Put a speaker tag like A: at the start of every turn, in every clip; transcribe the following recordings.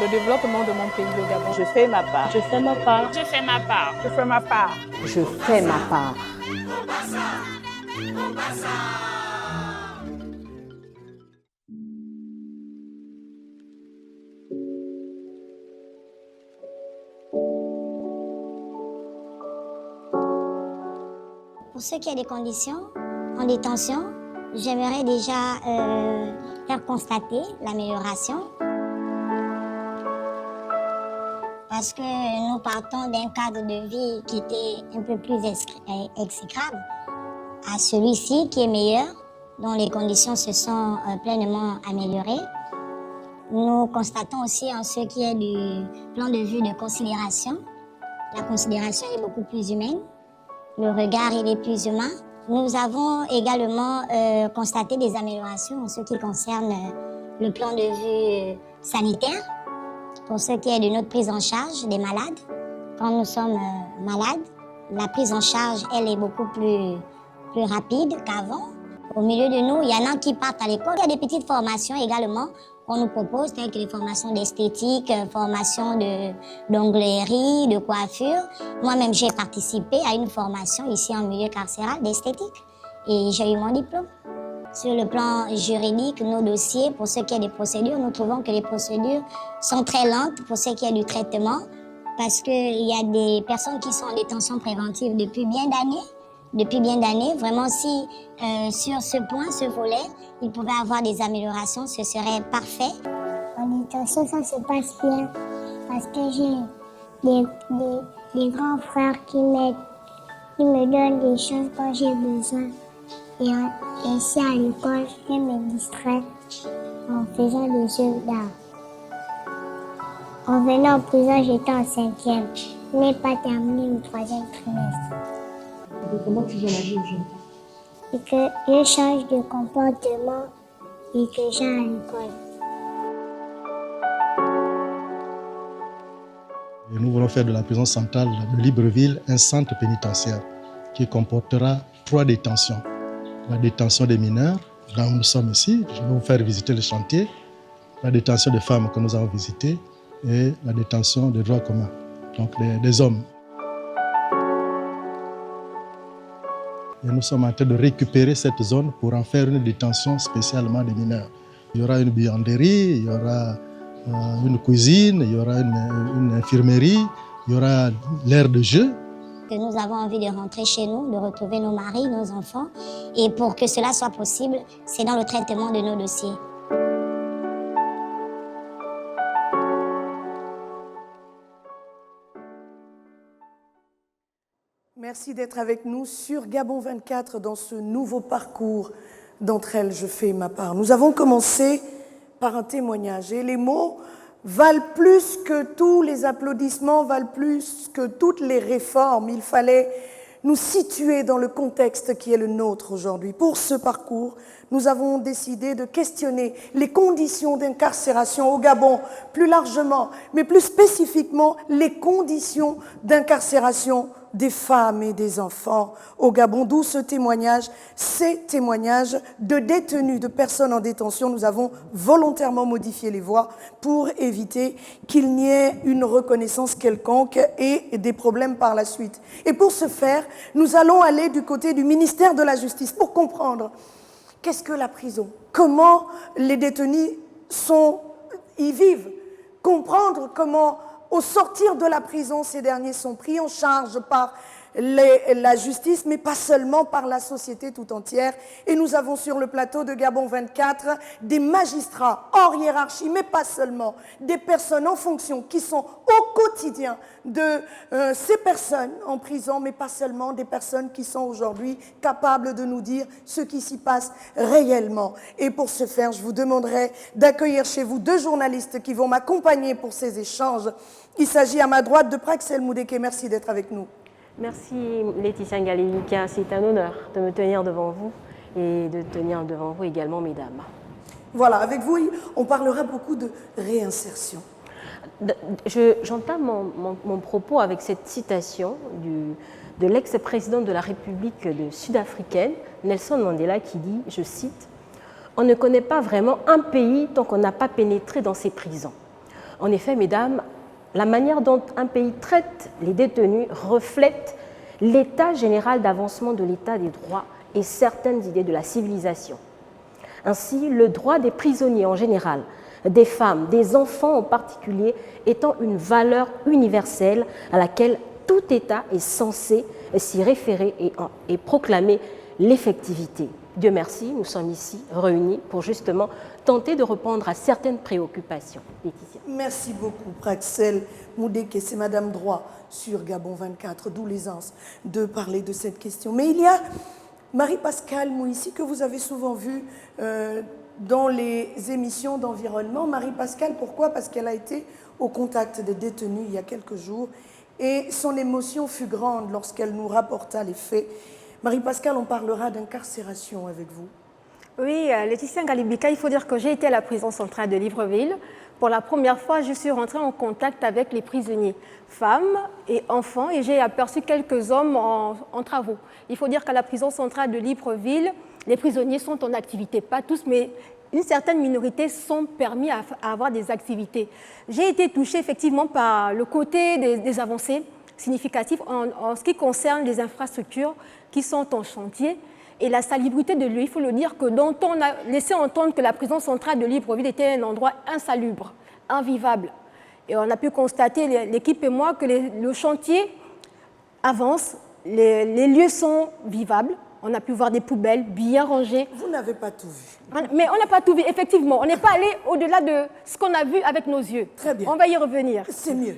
A: le développement de mon pays, le Gabon.
B: Je fais ma part.
C: Je fais ma part.
D: Je fais ma part.
A: Je fais ma part.
B: Je fais ma part.
E: Pour ce qui est des conditions en détention, j'aimerais déjà faire constater l'amélioration. Parce que nous partons d'un cadre de vie qui était un peu plus exécrable à celui-ci qui est meilleur, dont les conditions se sont pleinement améliorées. Nous constatons aussi en ce qui est du plan de vue de considération. La considération est beaucoup plus humaine. Le regard, il est plus humain. Nous avons également constaté des améliorations en ce qui concerne le plan de vue sanitaire, pour ce qui est de notre prise en charge des malades. Quand nous sommes malades, la prise en charge, elle est beaucoup plus rapide qu'avant. Au milieu de nous, il y en a qui partent à l'école. Il y a des petites formations également qu'on nous propose, telles que les formations d'esthétique, formations d'onglerie, de coiffure. Moi-même, j'ai participé à une formation ici en milieu carcéral d'esthétique et j'ai eu mon diplôme. Sur le plan juridique, nos dossiers, pour ce qui est des procédures, nous trouvons que les procédures sont très lentes pour ce qui est du traitement parce qu'il y a des personnes qui sont en détention préventive depuis bien d'années. Vraiment, si sur ce point, ce volet, il pouvait avoir des améliorations, ce serait parfait.
F: En détention, ça se passe bien parce que j'ai des grands frères qui m'aident, qui me donnent des choses quand j'ai besoin. Et ici à l'école, je me distrais en faisant des jeux d'art. En venant en prison, j'étais en 5e. Je n'ai pas terminé le 3e trimestre.
C: Et comment tu gères la vie aujourd'hui?
F: Et que je change de comportement et que j'aille à l'école.
G: Et nous voulons faire de la prison centrale de Libreville un centre pénitentiaire qui comportera 3 détentions. La détention des mineurs, là où nous sommes ici, je vais vous faire visiter le chantier, la détention des femmes que nous avons visitées et la détention des droits communs, donc des hommes. Et nous sommes en train de récupérer cette zone pour en faire une détention spécialement des mineurs. Il y aura une buanderie, il y aura une cuisine, il y aura une infirmerie, il y aura l'aire de jeu.
E: Que nous avons envie de rentrer chez nous, de retrouver nos maris, nos enfants. Et pour que cela soit possible, c'est dans le traitement de nos dossiers.
H: Merci d'être avec nous sur Gabon 24 dans ce nouveau parcours d'Entre elles, je fais ma part. Nous avons commencé par un témoignage et les mots valent plus que tous les applaudissements, valent plus que toutes les réformes. Il fallait nous situer dans le contexte qui est le nôtre aujourd'hui. Pour ce parcours, nous avons décidé de questionner les conditions d'incarcération au Gabon, plus largement, mais plus spécifiquement les conditions d'incarcération des femmes et des enfants au Gabon, d'où ce témoignage, ces témoignages de détenus, de personnes en détention. Nous avons volontairement modifié les voix pour éviter qu'il n'y ait une reconnaissance quelconque et des problèmes par la suite. Et pour ce faire, nous allons aller du côté du ministère de la Justice pour comprendre qu'est-ce que la prison, comment les détenus y vivent, comprendre comment au sortir de la prison, ces derniers sont pris en charge par la justice, mais pas seulement par la société tout entière. Et nous avons sur le plateau de Gabon 24 des magistrats hors hiérarchie, mais pas seulement, des personnes en fonction qui sont au quotidien de ces personnes en prison, mais pas seulement, des personnes qui sont aujourd'hui capables de nous dire ce qui s'y passe réellement. Et pour ce faire, je vous demanderai d'accueillir chez vous 2 journalistes qui vont m'accompagner pour ces échanges. Il s'agit à ma droite de Praxel Moudeke. Merci d'être avec nous.
C: Merci Laetitia Ngalilika, c'est un honneur de me tenir devant vous et de tenir devant vous également, mesdames.
H: Voilà, avec vous, on parlera beaucoup de réinsertion.
C: J'entame mon propos avec cette citation de l'ex-président de la République sud-africaine, Nelson Mandela, qui dit, je cite, « On ne connaît pas vraiment un pays tant qu'on n'a pas pénétré dans ses prisons. En effet, mesdames, la manière dont un pays traite les détenus reflète l'état général d'avancement de l'état des droits et certaines idées de la civilisation. Ainsi, le droit des prisonniers en général, des femmes, des enfants en particulier, étant une valeur universelle à laquelle tout État est censé s'y référer et proclamer l'effectivité. Dieu merci, nous sommes ici réunis pour justement tenter de répondre à certaines préoccupations. Laetitia.
H: Merci beaucoup, Praxel Moudeke, c'est Madame Droit sur Gabon 24, d'où l'aisance de parler de cette question. Mais il y a Marie-Pascale Mouissi, que vous avez souvent vue dans les émissions d'environnement. Marie-Pascale, pourquoi? Parce qu'elle a été au contact des détenus il y a quelques jours et son émotion fut grande lorsqu'elle nous rapporta les faits. Marie-Pascale, on parlera d'incarcération avec vous.
A: Oui, Laetitia Ngalibika, il faut dire que j'ai été à la prison centrale de Libreville. Pour la première fois, je suis rentrée en contact avec les prisonniers, femmes et enfants, et j'ai aperçu quelques hommes en travaux. Il faut dire qu'à la prison centrale de Libreville, les prisonniers sont en activité, pas tous, mais une certaine minorité sont permis à avoir des activités. J'ai été touchée effectivement par le côté des avancées significatives en ce qui concerne les infrastructures qui sont en chantier et la salubrité de lieu. Il faut le dire que dont on a laissé entendre que la prison centrale de Libreville était un endroit insalubre, invivable. Et on a pu constater, l'équipe et moi, que le chantier avance, les lieux sont vivables. On a pu voir des poubelles bien rangées.
H: Vous n'avez pas tout vu.
A: Mais on n'a pas tout vu, effectivement. On n'est pas allé au-delà de ce qu'on a vu avec nos yeux.
H: Très bien.
A: On va y revenir.
H: C'est mieux.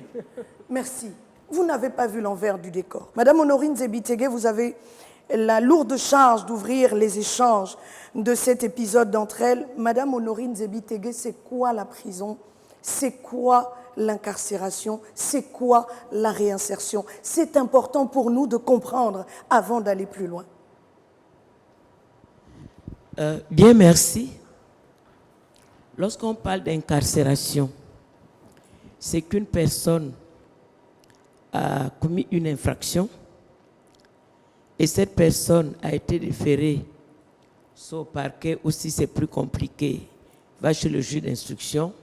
H: Merci. Vous n'avez pas vu l'envers du décor. Madame Honorine Zebitege, vous avez la lourde charge d'ouvrir les échanges de cet épisode d'entre elles. Madame Honorine Zebitege, c'est quoi la prison? C'est quoi l'incarcération? C'est quoi la réinsertion? C'est important pour nous de comprendre avant d'aller plus loin.
B: Bien, merci. Lorsqu'on parle d'incarcération, c'est qu'une personne a commis une infraction et cette personne a été déférée soit au parquet, ou si c'est plus compliqué, va chez le juge d'instruction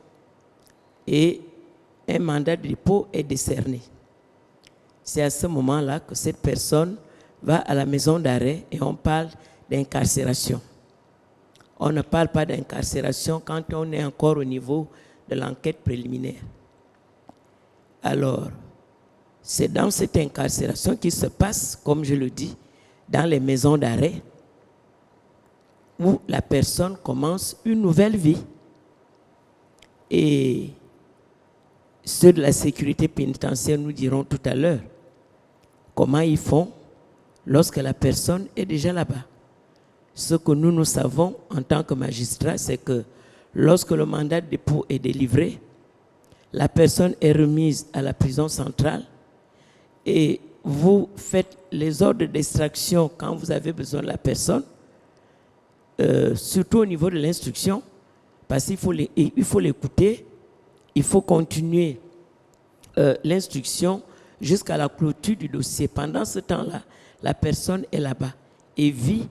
B: et un mandat de dépôt est décerné. C'est à ce moment-là que cette personne va à la maison d'arrêt et on parle d'incarcération. On ne parle pas d'incarcération quand on est encore au niveau de l'enquête préliminaire. Alors, c'est dans cette incarcération qui se passe, comme je le dis, dans les maisons d'arrêt, où la personne commence une nouvelle vie. Et ceux de la sécurité pénitentiaire nous diront tout à l'heure comment ils font lorsque la personne est déjà là-bas. Ce que nous savons en tant que magistrats, c'est que lorsque le mandat de dépôt est délivré, la personne est remise à la prison centrale et vous faites les ordres d'extraction quand vous avez besoin de la personne, surtout au niveau de l'instruction, parce qu'il faut l'écouter, il faut continuer l'instruction jusqu'à la clôture du dossier. Pendant ce temps-là, la personne est là-bas et vit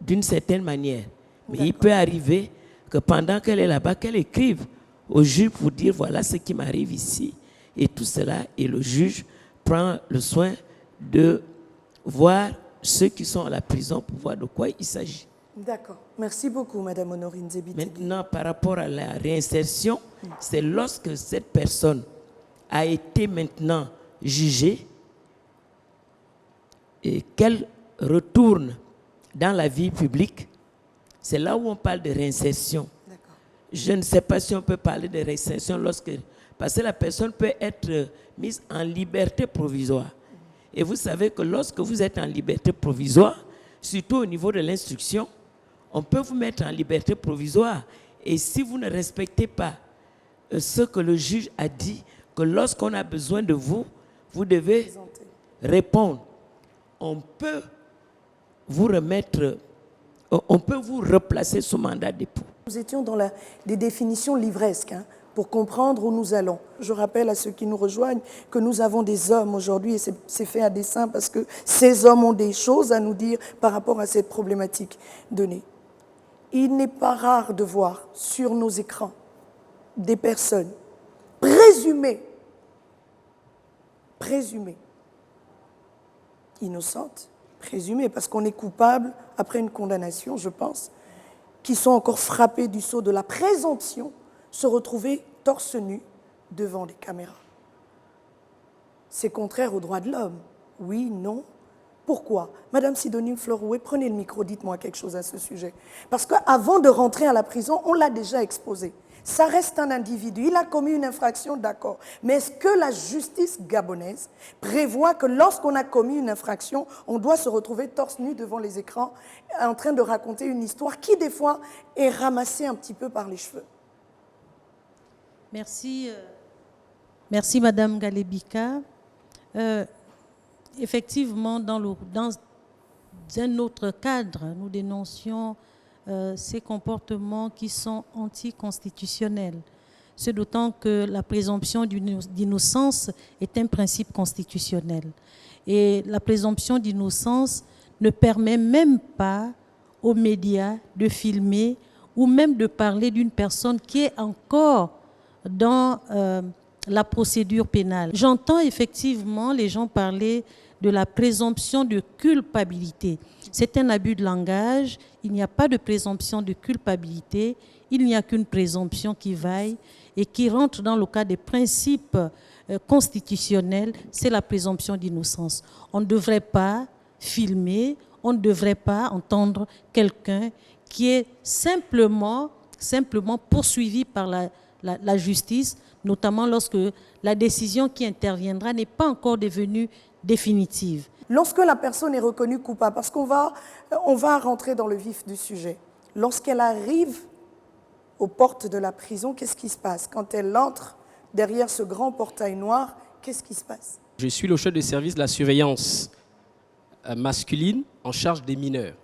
B: d'une certaine manière. Mais il peut arriver que pendant qu'elle est là-bas, qu'elle écrive au juge pour dire voilà ce qui m'arrive ici et tout cela, et le juge prend le soin de voir ceux qui sont à la prison pour voir de quoi il s'agit.
H: D'accord. Merci beaucoup, Madame Honorine Zebitege.
B: Maintenant, par rapport à la réinsertion, c'est lorsque cette personne a été maintenant jugée et qu'elle retourne dans la vie publique, c'est là où on parle de réinsertion. Je ne sais pas si on peut parler de réinsertion parce que la personne peut être mise en liberté provisoire. Et vous savez que lorsque vous êtes en liberté provisoire, surtout au niveau de l'instruction, on peut vous mettre en liberté provisoire. Et si vous ne respectez pas ce que le juge a dit, que lorsqu'on a besoin de vous, vous devez répondre. On peut vous remettre, on peut vous replacer sous mandat de dépôt.
H: Nous étions dans des définitions livresques pour comprendre où nous allons. Je rappelle à ceux qui nous rejoignent que nous avons des hommes aujourd'hui, et c'est fait à dessein parce que ces hommes ont des choses à nous dire par rapport à cette problématique donnée. Il n'est pas rare de voir sur nos écrans des personnes présumée innocente, présumée, parce qu'on est coupable après une condamnation, je pense, qui sont encore frappés du sceau de la présomption, se retrouver torse nu devant les caméras. C'est contraire aux droits de l'homme. Oui, non. Pourquoi? Madame Sidonie Fleurouet, prenez le micro, dites-moi quelque chose à ce sujet. Parce qu'avant de rentrer à la prison, on l'a déjà exposé. Ça reste un individu, il a commis une infraction, d'accord. Mais est-ce que la justice gabonaise prévoit que lorsqu'on a commis une infraction, on doit se retrouver torse nu devant les écrans en train de raconter une histoire qui, des fois, est ramassée un petit peu par les cheveux?
D: Merci, merci Madame Galébika. Effectivement, dans un autre cadre, nous dénoncions ces comportements qui sont anticonstitutionnels. C'est d'autant que la présomption d'innocence est un principe constitutionnel. Et la présomption d'innocence ne permet même pas aux médias de filmer ou même de parler d'une personne qui est encore dans la procédure pénale. J'entends effectivement les gens parler de la présomption de culpabilité. C'est un abus de langage. Il n'y a pas de présomption de culpabilité. Il n'y a qu'une présomption qui vaille et qui rentre dans le cadre des principes constitutionnels. C'est la présomption d'innocence. On ne devrait pas filmer, on ne devrait pas entendre quelqu'un qui est simplement poursuivi par la justice, notamment lorsque la décision qui interviendra n'est pas encore devenue définitive.
H: Lorsque la personne est reconnue coupable, parce qu'on va rentrer dans le vif du sujet, lorsqu'elle arrive aux portes de la prison, qu'est-ce qui se passe? Quand elle entre derrière ce grand portail noir, qu'est-ce qui se passe?
I: Je suis le chef de service de la surveillance masculine en charge des mineurs,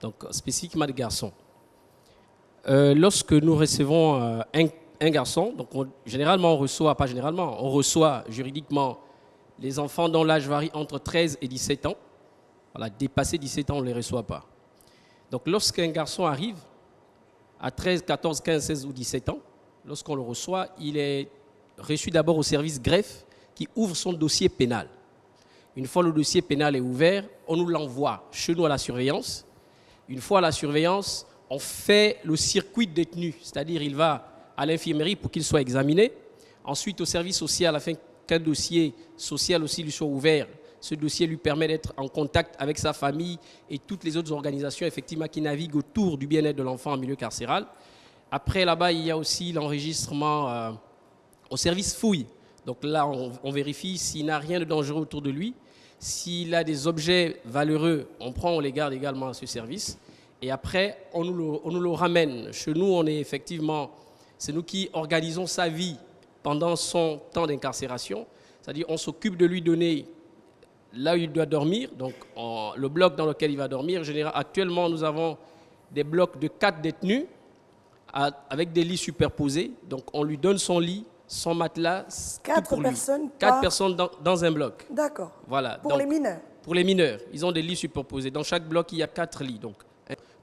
I: donc spécifiquement des garçons. Lorsque nous recevons un garçon, donc généralement on reçoit, pas généralement, on reçoit juridiquement les enfants dont l'âge varie entre 13 et 17 ans. Voilà, dépassé 17 ans, on ne les reçoit pas. Donc lorsqu'un garçon arrive à 13, 14, 15, 16 ou 17 ans, lorsqu'on le reçoit, il est reçu d'abord au service greffe qui ouvre son dossier pénal. Une fois le dossier pénal est ouvert, on nous l'envoie chez nous à la surveillance. Une fois à la surveillance, on fait le circuit détenu, c'est-à-dire il va à l'infirmerie pour qu'il soit examiné. Ensuite, au service social, afin qu'un dossier social aussi lui soit ouvert. Ce dossier lui permet d'être en contact avec sa famille et toutes les autres organisations effectivement qui naviguent autour du bien-être de l'enfant en milieu carcéral. Après, là-bas, il y a aussi l'enregistrement au service fouille. Donc là, on vérifie s'il n'a rien de dangereux autour de lui. S'il a des objets valeureux, on les garde également à ce service. Et après, on nous le ramène. Chez nous, c'est nous qui organisons sa vie pendant son temps d'incarcération. C'est-à-dire on s'occupe de lui donner là où il doit dormir, donc le bloc dans lequel il va dormir. Actuellement, nous avons des blocs de 4 détenus avec des lits superposés. Donc on lui donne son lit, son matelas,
H: 4 personnes
I: 4 personnes dans un bloc.
H: D'accord.
I: Voilà.
H: Pour les mineurs?
I: Pour les mineurs. Ils ont des lits superposés. Dans chaque bloc, il y a 4 lits.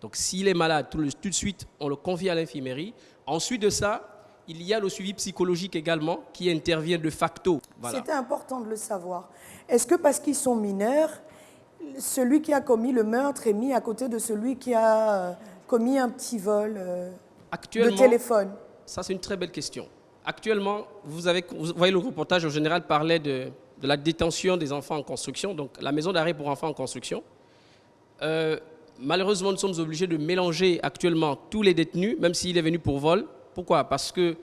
I: Donc s'il est malade, tout de suite, on le confie à l'infirmerie. Ensuite de ça, il y a le suivi psychologique également qui intervient de facto. Voilà.
H: C'était important de le savoir. Est-ce que parce qu'ils sont mineurs, celui qui a commis le meurtre est mis à côté de celui qui a commis un petit vol de téléphone?
I: Ça, c'est une très belle question. Actuellement, vous voyez le reportage en général parlait de la détention des enfants en construction, donc la maison d'arrêt pour enfants en construction. Malheureusement, nous sommes obligés de mélanger actuellement tous les détenus, même s'il est venu pour vol. Pourquoi? Parce qu'ils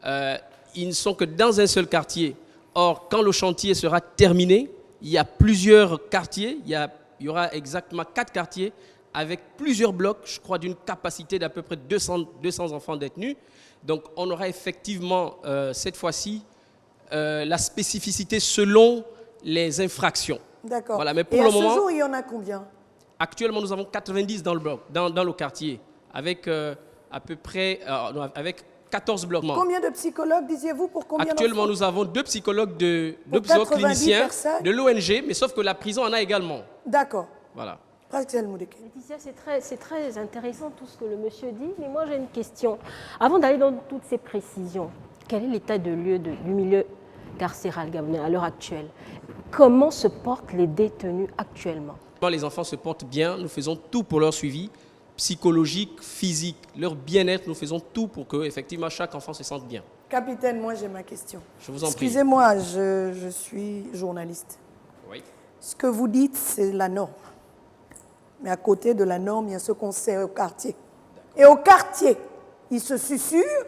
I: ne sont que dans un seul quartier. Or, quand le chantier sera terminé, il y a plusieurs quartiers. Il y aura exactement 4 quartiers avec plusieurs blocs, je crois, d'une capacité d'à peu près 200 enfants détenus. Donc, on aura effectivement, cette fois-ci, la spécificité selon les infractions.
H: D'accord.
I: Voilà, mais pour
H: et
I: le
H: à
I: moment,
H: ce jour, il y en a combien? Actuellement,
I: nous avons 90 dans le bloc, dans le quartier, avec à peu près avec 14 blocs.
H: Combien de psychologues, disiez-vous, pour combien d'enfants?
I: Actuellement, nous avons 2 psychologues, 2 psychologues cliniciens de l'ONG, mais sauf que la prison en a également.
H: D'accord.
I: Voilà.
C: Laetitia, c'est très intéressant tout ce que le monsieur dit, mais moi j'ai une question. Avant d'aller dans toutes ces précisions, Quel est l'état de lieu du milieu carcéral gabonais à l'heure actuelle? Comment se portent les détenus actuellement?
I: Les enfants se portent bien, nous faisons tout pour leur suivi psychologique, physique, leur bien-être, nous faisons tout pour que effectivement chaque enfant se sente bien.
H: Capitaine, moi j'ai ma question.
I: Je vous en prie.
H: Excusez-moi, je suis journaliste.
I: Oui.
H: Ce que vous dites, c'est la norme. Mais à côté de la norme, il y a ce qu'on sait au quartier. Et au quartier, il se susurre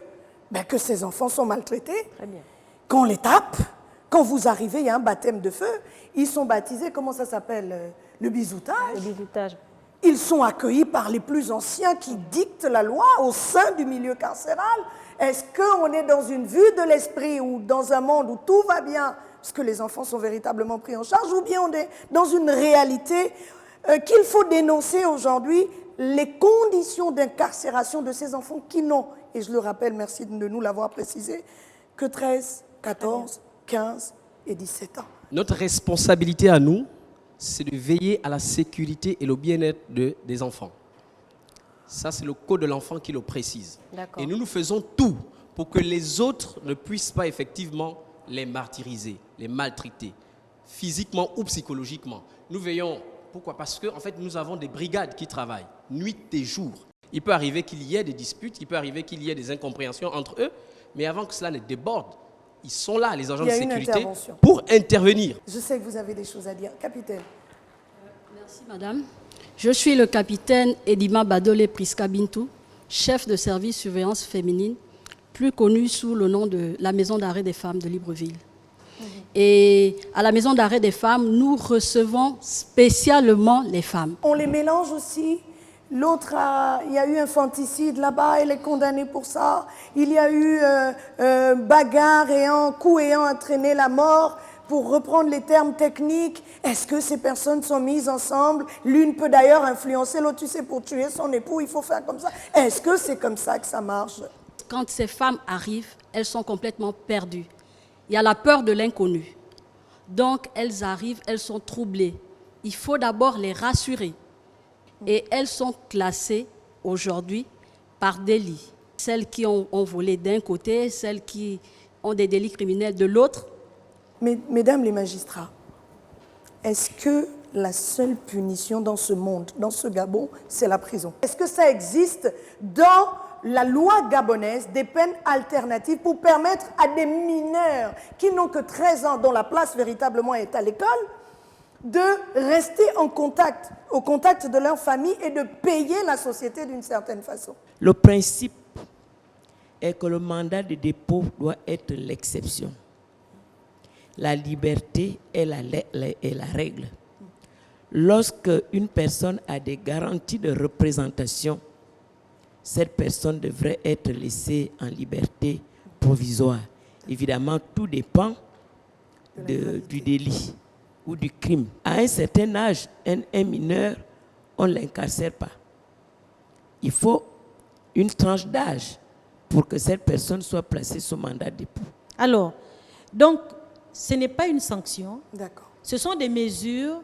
H: que ces enfants sont maltraités, qu'on les tape. Quand vous arrivez, il y a un baptême de feu. Ils sont baptisés, comment ça s'appelle? Le bisoutage.
C: Le bisoutage.
H: Ils sont accueillis par les plus anciens qui dictent la loi au sein du milieu carcéral. Est-ce qu'on est dans une vue de l'esprit ou dans un monde où tout va bien, parce que les enfants sont véritablement pris en charge, ou bien on est dans une réalité qu'il faut dénoncer aujourd'hui, les conditions d'incarcération de ces enfants qui n'ont, et je le rappelle, merci de nous l'avoir précisé, que 13, 14, 15 et 17 ans.
I: Notre responsabilité à nous, c'est de veiller à la sécurité et le bien-être des enfants. Ça, c'est le code de l'enfant qui le précise. Et nous faisons tout pour que les autres ne puissent pas effectivement les martyriser, les maltraiter, physiquement ou psychologiquement. Nous veillons, pourquoi? Parce qu'en fait, nous avons des brigades qui travaillent, nuit et jour. Il peut arriver qu'il y ait des disputes, il peut arriver qu'il y ait des incompréhensions entre eux, mais avant que cela ne déborde, ils sont là, les agents de sécurité, pour intervenir.
H: Je sais que vous avez des choses à dire. Capitaine.
J: Merci, madame. Je suis le capitaine Edima Badole Priska Bintou, chef de service surveillance féminine, plus connu sous le nom de la Maison d'arrêt des femmes de Libreville. Et à la Maison d'arrêt des femmes, nous recevons spécialement les femmes.
H: On les mélange aussi. L'autre, il y a eu infanticide là-bas, elle est condamnée pour ça. Il y a eu bagarre et un coup ayant entraîné la mort. Pour reprendre les termes techniques, est-ce que ces personnes sont mises ensemble? L'une peut d'ailleurs influencer l'autre. Tu sais, pour tuer son époux, il faut faire comme ça. Est-ce que c'est comme ça que ça marche?
J: Quand ces femmes arrivent, elles sont complètement perdues. Il y a la peur de l'inconnu. Donc, elles arrivent, elles sont troublées. Il faut d'abord les rassurer. Et elles sont classées aujourd'hui par délit. Celles qui ont volé d'un côté, celles qui ont des délits criminels de l'autre.
H: Mesdames les magistrats, est-ce que la seule punition dans ce monde, dans ce Gabon, c'est la prison? Est-ce que ça existe dans la loi gabonaise des peines alternatives pour permettre à des mineurs qui n'ont que 13 ans, dont la place véritablement est à l'école, de rester au contact de leur famille et de payer la société d'une certaine façon?
B: Le principe est que le mandat de dépôt doit être l'exception. La liberté est la règle. Lorsque une personne a des garanties de représentation, cette personne devrait être laissée en liberté provisoire. Évidemment, tout dépend du délit ou du crime. À un certain âge, un mineur, on ne l'incarcère pas. Il faut une tranche d'âge pour que cette personne soit placée sous mandat de dépôt.
D: Alors, donc, ce n'est pas une sanction.
H: D'accord.
D: Ce sont des mesures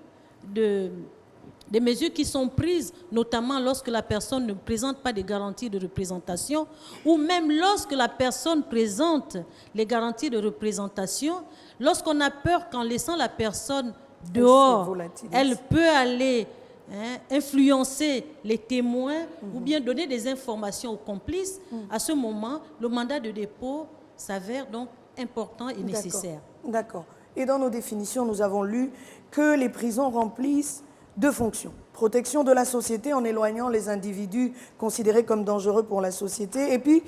D: qui sont prises, notamment lorsque la personne ne présente pas de garanties de représentation, ou même lorsque la personne présente les garanties de représentation, lorsqu'on a peur qu'en laissant la personne dehors, elle peut aller influencer les témoins ou bien donner des informations aux complices. À ce moment, le mandat de dépôt s'avère donc important et nécessaire.
H: D'accord. Et dans nos définitions, nous avons lu que les prisons remplissent deux fonctions. Protection de la société en éloignant les individus considérés comme dangereux pour la société. Et puis,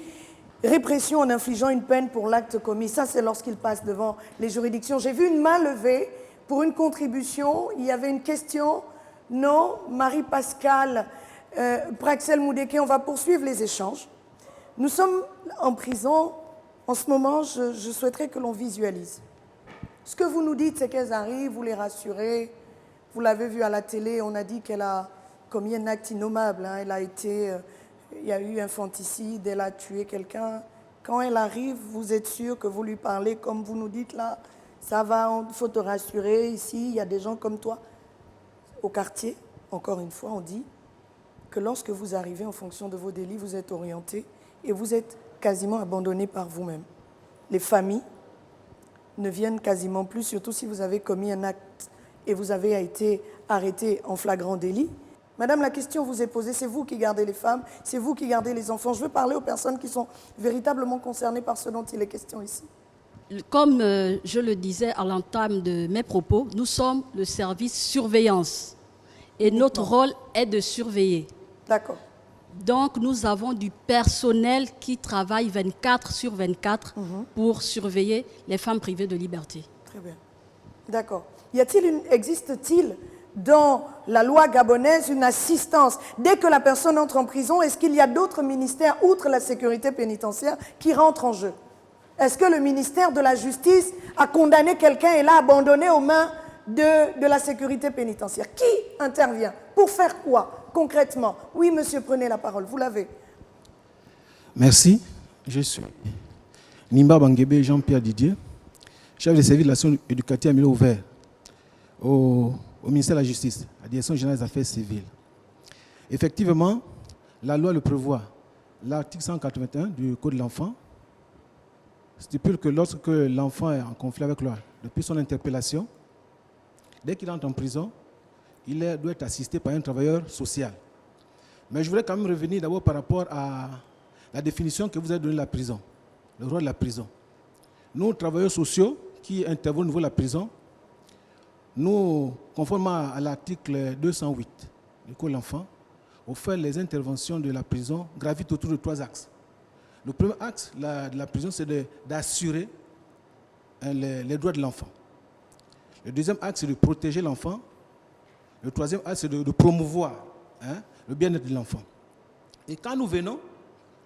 H: répression en infligeant une peine pour l'acte commis. Ça, c'est lorsqu'ils passent devant les juridictions. J'ai vu une main levée pour une contribution. Il y avait une question. Non, Marie-Pascale Praxel Moudeke, on va poursuivre les échanges. Nous sommes en prison. En ce moment, je souhaiterais que l'on visualise. Ce que vous nous dites, c'est qu'elles arrivent, vous les rassurez. Vous l'avez vu à la télé, on a dit qu'elle a commis un acte innommable. Elle a été, il y a eu infanticide, elle a tué quelqu'un. Quand elle arrive, vous êtes sûr que vous lui parlez comme vous nous dites là, ça va, il faut te rassurer, ici, il y a des gens comme toi. Au quartier, encore une fois, on dit que lorsque vous arrivez en fonction de vos délits, vous êtes orienté et vous êtes quasiment abandonné par vous-même. les familles ne viennent quasiment plus, surtout si vous avez commis un acte et vous avez été arrêté en flagrant délit. Madame, la question vous est posée, c'est vous qui gardez les femmes, c'est vous qui gardez les enfants. Je veux parler aux personnes qui sont véritablement concernées par ce dont il est question ici.
J: Comme je le disais à l'entame de mes propos, nous sommes le service surveillance et notre rôle est de surveiller.
H: D'accord.
J: Donc nous avons du personnel qui travaille 24 sur 24 pour surveiller les femmes privées de liberté.
H: Très bien. D'accord. Existe-t-il dans la loi gabonaise une assistance dès que la personne entre en prison? Est-ce qu'il y a d'autres ministères, outre la sécurité pénitentiaire, qui rentrent en jeu? Est-ce que le ministère de la Justice a condamné quelqu'un et l'a abandonné aux mains de la sécurité pénitentiaire? Qui intervient? Pour faire quoi concrètement? Oui, monsieur, prenez la parole, vous l'avez.
K: Merci. Je suis Nimba Banguébé Jean-Pierre Didier, chef de service de l'action éducative à milieu ouvert au ministère de la Justice, à la Direction générale des affaires civiles. Effectivement, la loi le prévoit. L'article 181 du Code de l'enfant stipule que lorsque l'enfant est en conflit avec loi, depuis son interpellation, dès qu'il entre en prison, il doit être assisté par un travailleur social. Mais je voudrais quand même revenir d'abord par rapport à la définition que vous avez donnée de la prison, le rôle de la prison. Nous, travailleurs sociaux qui intervenons au niveau de la prison, nous, conformément à l'article 208 du Code de l'enfant, on fait les interventions de la prison gravitent autour de 3 axes. Le premier axe de la prison, c'est d'assurer les droits de l'enfant. Le deuxième axe, c'est de protéger l'enfant. Le troisième axe, c'est de promouvoir le bien-être de l'enfant. Et quand nous venons,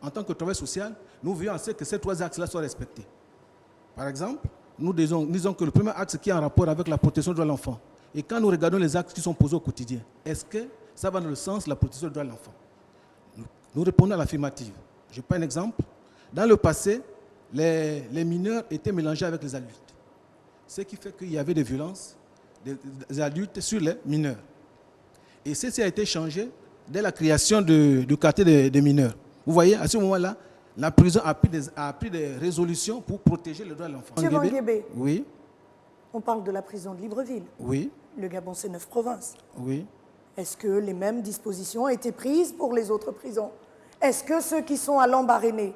K: en tant que travailleur social, nous veillons à ce que ces 3 axes-là soient respectés. Par exemple, nous disons que le premier axe qui est en rapport avec la protection des droits de l'enfant. Et quand nous regardons les actes qui sont posés au quotidien, est-ce que ça va dans le sens de la protection des droits de l'enfant? Nous répondons à l'affirmative. Je prends un exemple. Dans le passé, les mineurs étaient mélangés avec les adultes. Ce qui fait qu'il y avait des violences des adultes sur les mineurs. Et ceci a été changé dès la création du quartier des mineurs. Vous voyez, à ce moment-là, la prison a pris des résolutions pour protéger le droit de l'enfant.
H: Monsieur Banguébé,
K: oui.
H: On parle de la prison de Libreville.
K: Oui.
H: Le Gabon, c'est 9 provinces.
K: Oui.
H: Est-ce que les mêmes dispositions ont été prises pour les autres prisons? Est-ce que ceux qui sont à Lambaréné,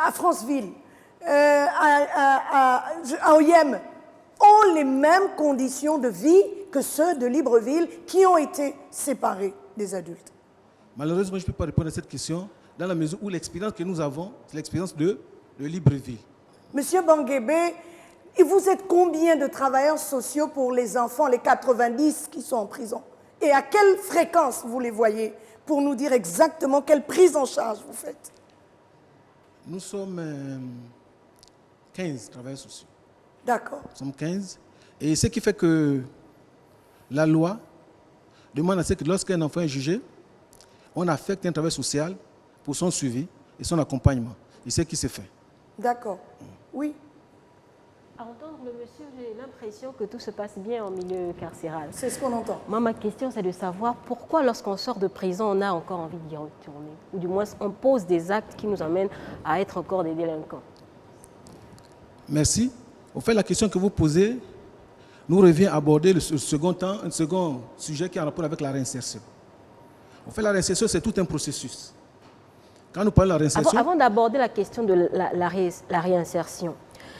H: à Franceville, à Oyem, ont les mêmes conditions de vie que ceux de Libreville qui ont été séparés des adultes?
K: Malheureusement, je ne peux pas répondre à cette question dans la mesure où l'expérience que nous avons, c'est l'expérience de Libreville.
H: Monsieur Banguébé, vous êtes combien de travailleurs sociaux pour les enfants, les 90 qui sont en prison? Et à quelle fréquence vous les voyez pour nous dire exactement quelle prise en charge vous faites?
K: Nous sommes 15 travailleurs sociaux.
H: D'accord.
K: Nous sommes 15. Et ce qui fait que la loi demande à ce que lorsqu'un enfant est jugé, on affecte un travail social pour son suivi et son accompagnement. Et c'est ce qui s'est fait.
H: D'accord. Oui.
C: À entendre le monsieur, j'ai l'impression que tout se passe bien en milieu carcéral.
H: C'est ce qu'on entend.
C: Moi, ma question, c'est de savoir pourquoi, lorsqu'on sort de prison, on a encore envie d'y retourner. Ou du moins, on pose des actes qui nous amènent à être encore des délinquants.
K: Merci. Au fait, la question que vous posez nous revient à aborder un second sujet qui est en rapport avec la réinsertion. En fait, la réinsertion, c'est tout un processus. Quand nous parlons de la réinsertion...
C: Avant d'aborder la question de la réinsertion,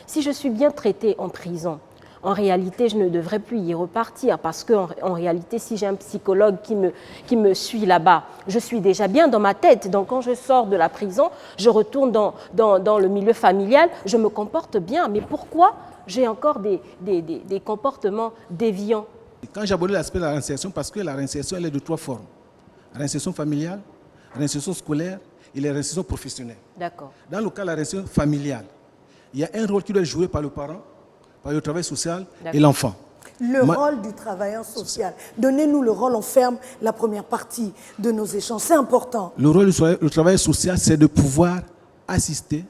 C: si je suis bien traité en prison, en réalité, je ne devrais plus y repartir parce qu'en réalité, si j'ai un psychologue qui me suit là-bas, je suis déjà bien dans ma tête. Donc, quand je sors de la prison, je retourne dans le milieu familial, je me comporte bien. Mais pourquoi j'ai encore des comportements déviants?
K: Quand j'aborde l'aspect de la réinsertion, parce que la réinsertion, elle est de 3 formes. Réinsertion familiale, réinsertion scolaire et la réinsertion professionnelle.
C: D'accord.
K: Dans le cas de la réinsertion familiale, il y a un rôle qui doit être joué par le parent, par le travail social et l'enfant.
H: Le rôle du travailleur social. Donnez-nous le rôle, on ferme la première partie de nos échanges, c'est important.
K: Le rôle du travail social, c'est de pouvoir assister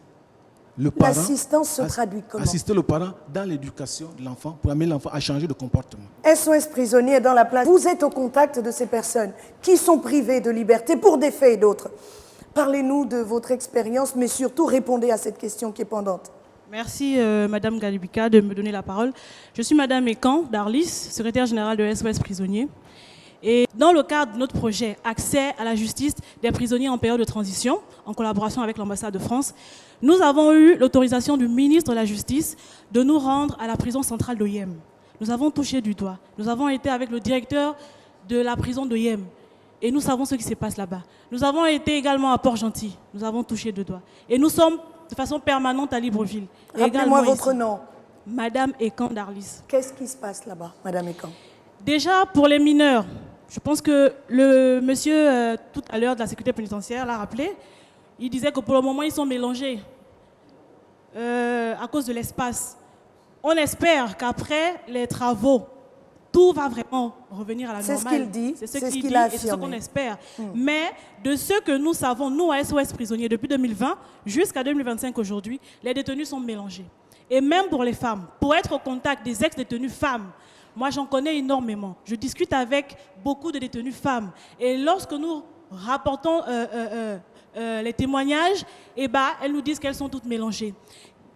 K: le parent.
H: L'assistance se traduit comment?
K: Assister le parent dans l'éducation de l'enfant pour amener l'enfant à changer de comportement.
H: SOS Prisonniers est dans la place. Vous êtes au contact de ces personnes qui sont privées de liberté pour des faits et d'autres. Parlez-nous de votre expérience, mais surtout répondez à cette question qui est pendante.
L: Merci Madame Galibika de me donner la parole. Je suis Madame Ekan Darlis, secrétaire générale de SOS Prisonniers. Et dans le cadre de notre projet Accès à la justice des prisonniers en période de transition, en collaboration avec l'ambassade de France, nous avons eu l'autorisation du ministre de la Justice de nous rendre à la prison centrale de Yem. Nous avons touché du doigt. Nous avons été avec le directeur de la prison de Yem et nous savons ce qui se passe là-bas. Nous avons été également à Port-Gentil. Nous avons touché du doigt. Et nous sommes de façon permanente à Libreville.
H: Rappelez-moi votre nom.
L: Madame Ekan Darlis.
H: Qu'est-ce qui se passe là-bas, Madame Ekan?
L: Déjà, pour les mineurs, je pense que le monsieur, tout à l'heure, de la sécurité pénitentiaire l'a rappelé, il disait que pour le moment, ils sont mélangés à cause de l'espace. On espère qu'après les travaux, tout va vraiment revenir à la normale.
H: C'est ce qu'il dit,
L: c'est ce qu'il
H: qu'il
L: dit
H: a
L: et c'est ce
H: affirmé.
L: qu'on espère. Mais de ce que nous savons, nous à SOS Prisonniers, depuis 2020 jusqu'à 2025 aujourd'hui, les détenus sont mélangés. Et même pour les femmes, pour être au contact des ex-détenus femmes, moi j'en connais énormément. Je discute avec beaucoup de détenues femmes. Et lorsque nous rapportons les témoignages, elles nous disent qu'elles sont toutes mélangées.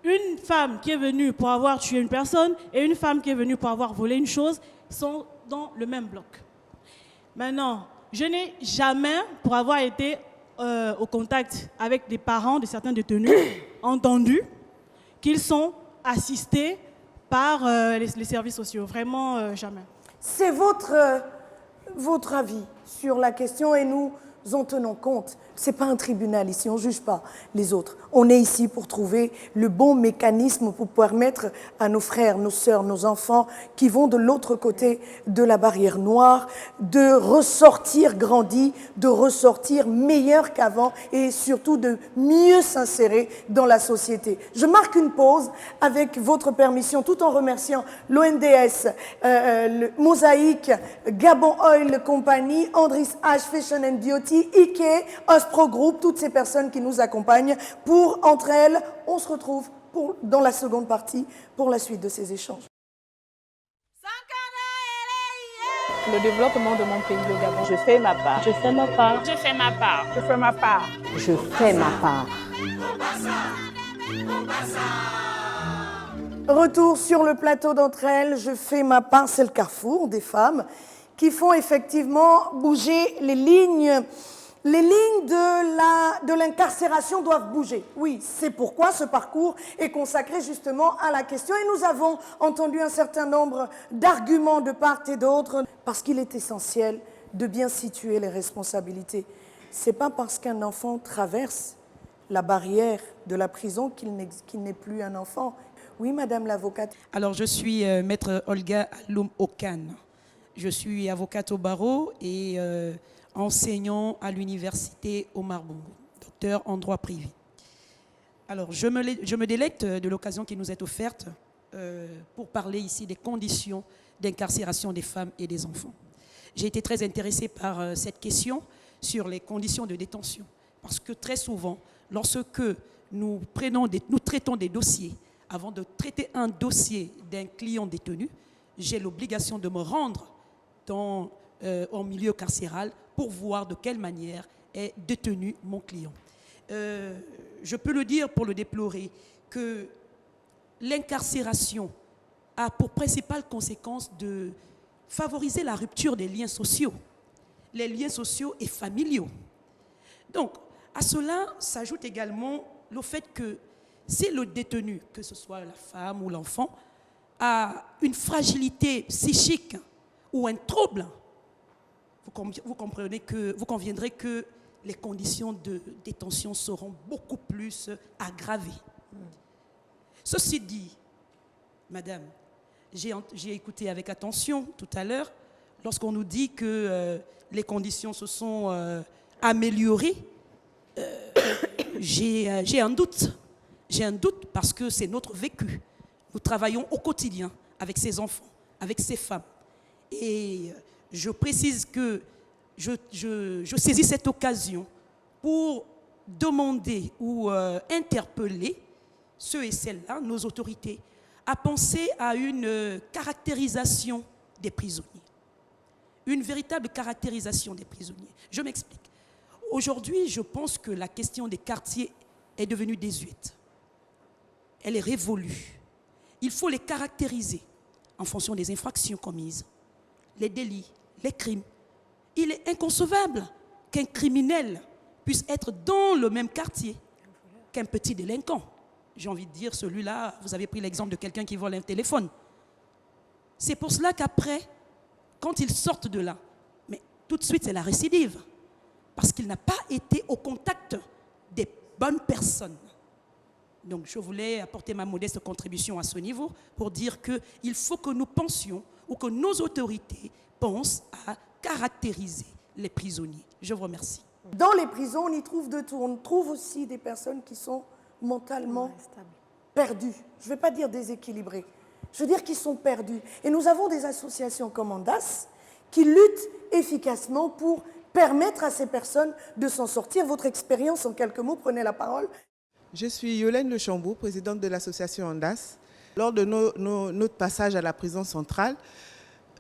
L: Une femme qui est venue pour avoir tué une personne et une femme qui est venue pour avoir volé une chose sont dans le même bloc. Maintenant, je n'ai jamais, pour avoir été au contact avec des parents de certains détenus, entendu qu'ils sont assistés par les services sociaux. Vraiment, jamais.
H: C'est votre avis sur la question et nous en tenons compte. Ce n'est pas un tribunal ici, on ne juge pas les autres. On est ici pour trouver le bon mécanisme pour permettre à nos frères, nos sœurs, nos enfants qui vont de l'autre côté de la barrière noire de ressortir grandis, de ressortir meilleurs qu'avant et surtout de mieux s'insérer dans la société. Je marque une pause avec votre permission tout en remerciant l'ONDS, le Mosaïque, Gabon Oil Company, Andris H Fashion and Beauty, Ike, Ospro Group, toutes ces personnes qui nous accompagnent. Pour Entre elles, on se retrouve dans la seconde partie pour la suite de ces échanges.
M: Le développement de mon pays, le Gabon. Je fais ma part. Je fais ma part. Je fais ma part. Je fais ma part.
C: Je fais ma part.
H: Retour sur le plateau d'Entre elles, je fais ma part, c'est le carrefour des femmes qui font effectivement bouger les lignes. Les lignes de l'incarcération doivent bouger. Oui, c'est pourquoi ce parcours est consacré justement à la question. Et nous avons entendu un certain nombre d'arguments de part et d'autre, parce qu'il est essentiel de bien situer les responsabilités. Ce n'est pas parce qu'un enfant traverse la barrière de la prison qu'il n'est plus un enfant. Oui, Madame l'avocate.
N: Alors, je suis maître Olga Aloum Okan. Je suis avocate au barreau et enseignant à l'université Omar Bongo, docteur en droit privé. Alors, je me délecte de l'occasion qui nous est offerte pour parler ici des conditions d'incarcération des femmes et des enfants. J'ai été très intéressée par cette question sur les conditions de détention, parce que très souvent, lorsque nous traitons des dossiers, avant de traiter un dossier d'un client détenu, j'ai l'obligation de me rendre en milieu carcéral pour voir de quelle manière est détenu mon client. Je peux le dire pour le déplorer que l'incarcération a pour principale conséquence de favoriser la rupture des liens sociaux, les liens sociaux et familiaux. Donc, à cela s'ajoute également le fait que si le détenu, que ce soit la femme ou l'enfant, a une fragilité psychique ou un trouble, vous conviendrez que les conditions de détention seront beaucoup plus aggravées. Ceci dit, madame, j'ai écouté avec attention tout à l'heure, lorsqu'on nous dit que les conditions se sont améliorées, j'ai un doute. J'ai un doute parce que c'est notre vécu. Nous travaillons au quotidien avec ces enfants, avec ces femmes. Et je précise que je saisis cette occasion pour demander ou interpeller ceux et celles-là, nos autorités, à penser à une caractérisation des prisonniers. Une véritable caractérisation des prisonniers. Je m'explique. Aujourd'hui, je pense que la question des quartiers est devenue désuète. elle est révolue. Il faut les caractériser en fonction des infractions commises, les délits, les crimes. Il est inconcevable qu'un criminel puisse être dans le même quartier qu'un petit délinquant. J'ai envie de dire, celui-là, vous avez pris l'exemple de quelqu'un qui vole un téléphone. C'est pour cela qu'après, quand ils sortent de là, mais tout de suite c'est la récidive, parce qu'il n'a pas été au contact des bonnes personnes. Donc je voulais apporter ma modeste contribution à ce niveau pour dire qu'il faut que nous pensions ou que nos autorités pensent à caractériser les prisonniers. Je vous remercie.
H: Dans les prisons, on y trouve de tout. On trouve aussi des personnes qui sont mentalement perdues. Je ne vais pas dire déséquilibrées. Je veux dire qu'ils sont perdus. Et nous avons des associations comme Andas qui luttent efficacement pour permettre à ces personnes de s'en sortir. Votre expérience, en quelques mots, prenez la parole.
O: Je suis Yolène Le Chambour, présidente de l'association Andas. Lors de notre passage à la prison centrale,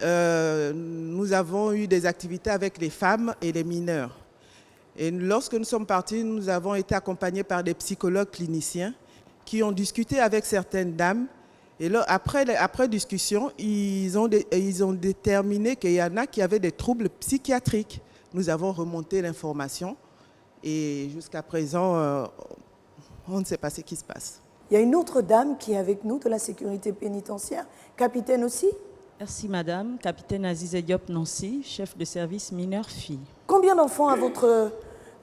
O: nous avons eu des activités avec les femmes et les mineurs. Et lorsque nous sommes partis, nous avons été accompagnés par des psychologues cliniciens qui ont discuté avec certaines dames. Et là, après discussion, ils ont déterminé qu'il y en a qui avaient des troubles psychiatriques. Nous avons remonté l'information et jusqu'à présent, on ne sait pas ce qui se passe.
H: Il y a une autre dame qui est avec nous de la sécurité pénitentiaire. Capitaine aussi?
P: Merci madame. Capitaine Azize Diop Nancy, chef de service mineurs-filles.
H: Combien d'enfants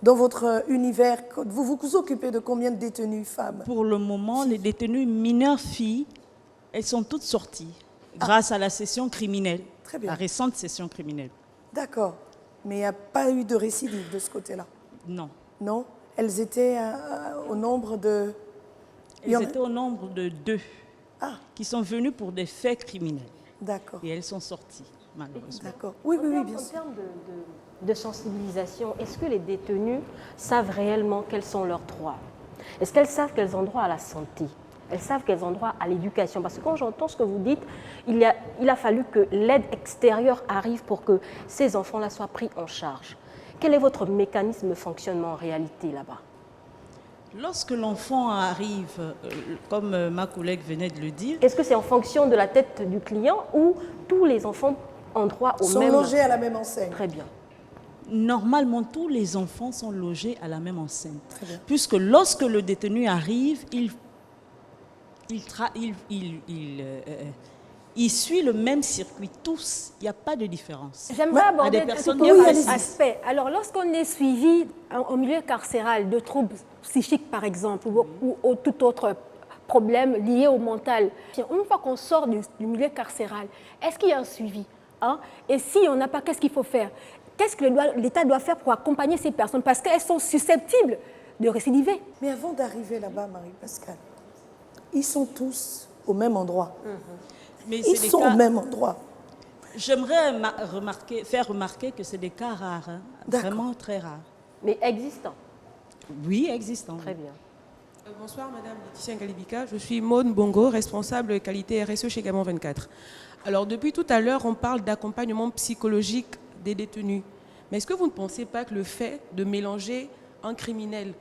H: dans votre univers? Vous vous occupez de combien de détenus femmes?
P: Pour le moment, les détenus mineurs-filles, elles sont toutes sorties grâce à la session criminelle,
H: Très bien.
P: la récente session criminelle.
H: D'accord. Mais il n'y a pas eu de récidive de ce côté-là?
P: Non.
H: Non? Elles étaient au nombre de...
P: Elles étaient au nombre de 2 qui sont venues pour des faits criminels.
H: D'accord.
P: Et elles sont sorties, malheureusement.
H: D'accord. Oui, bien sûr.
C: En termes de sensibilisation, est-ce que les détenus savent réellement quels sont leurs droits? Est-ce qu'elles savent qu'elles ont droit à la santé? Elles savent qu'elles ont droit à l'éducation? Parce que quand j'entends ce que vous dites, il a fallu que l'aide extérieure arrive pour que ces enfants-là soient pris en charge. Quel est votre mécanisme de fonctionnement en réalité là-bas?
P: Lorsque l'enfant arrive, comme ma collègue venait de le dire...
C: Est-ce que c'est en fonction de la tête du client ou tous les enfants ont droit au même...
H: Sont logés à la même enseigne?
C: Très bien.
P: Normalement, tous les enfants sont logés à la même enseigne. Puisque lorsque le détenu arrive, il suit le même circuit, tous. Il n'y a pas de différence.
A: J'aimerais aborder un aspect. Alors, lorsqu'on est suivi en milieu carcéral de troubles psychiques, par exemple, ou tout autre problème lié au mental, une fois qu'on sort du milieu carcéral, est-ce qu'il y a un suivi, hein? Et si on n'a pas, qu'est-ce qu'il faut faire? Qu'est-ce que l'État doit faire pour accompagner ces personnes? Parce qu'elles sont susceptibles de récidiver.
H: Mais avant d'arriver là-bas, Marie-Pascale, ils sont tous au même endroit.
P: Mais
H: ils sont au même endroit.
P: J'aimerais faire remarquer que c'est des cas rares, hein, vraiment très rares.
C: Mais existants?
P: Oui, existants.
C: Très bien.
Q: Bonsoir Madame Laetitia Ngalibika, je suis Maude Bongo, responsable qualité RSE chez Gabon 24. Alors depuis tout à l'heure, on parle d'accompagnement psychologique des détenus. Mais est-ce que vous ne pensez pas que le fait de mélanger un criminel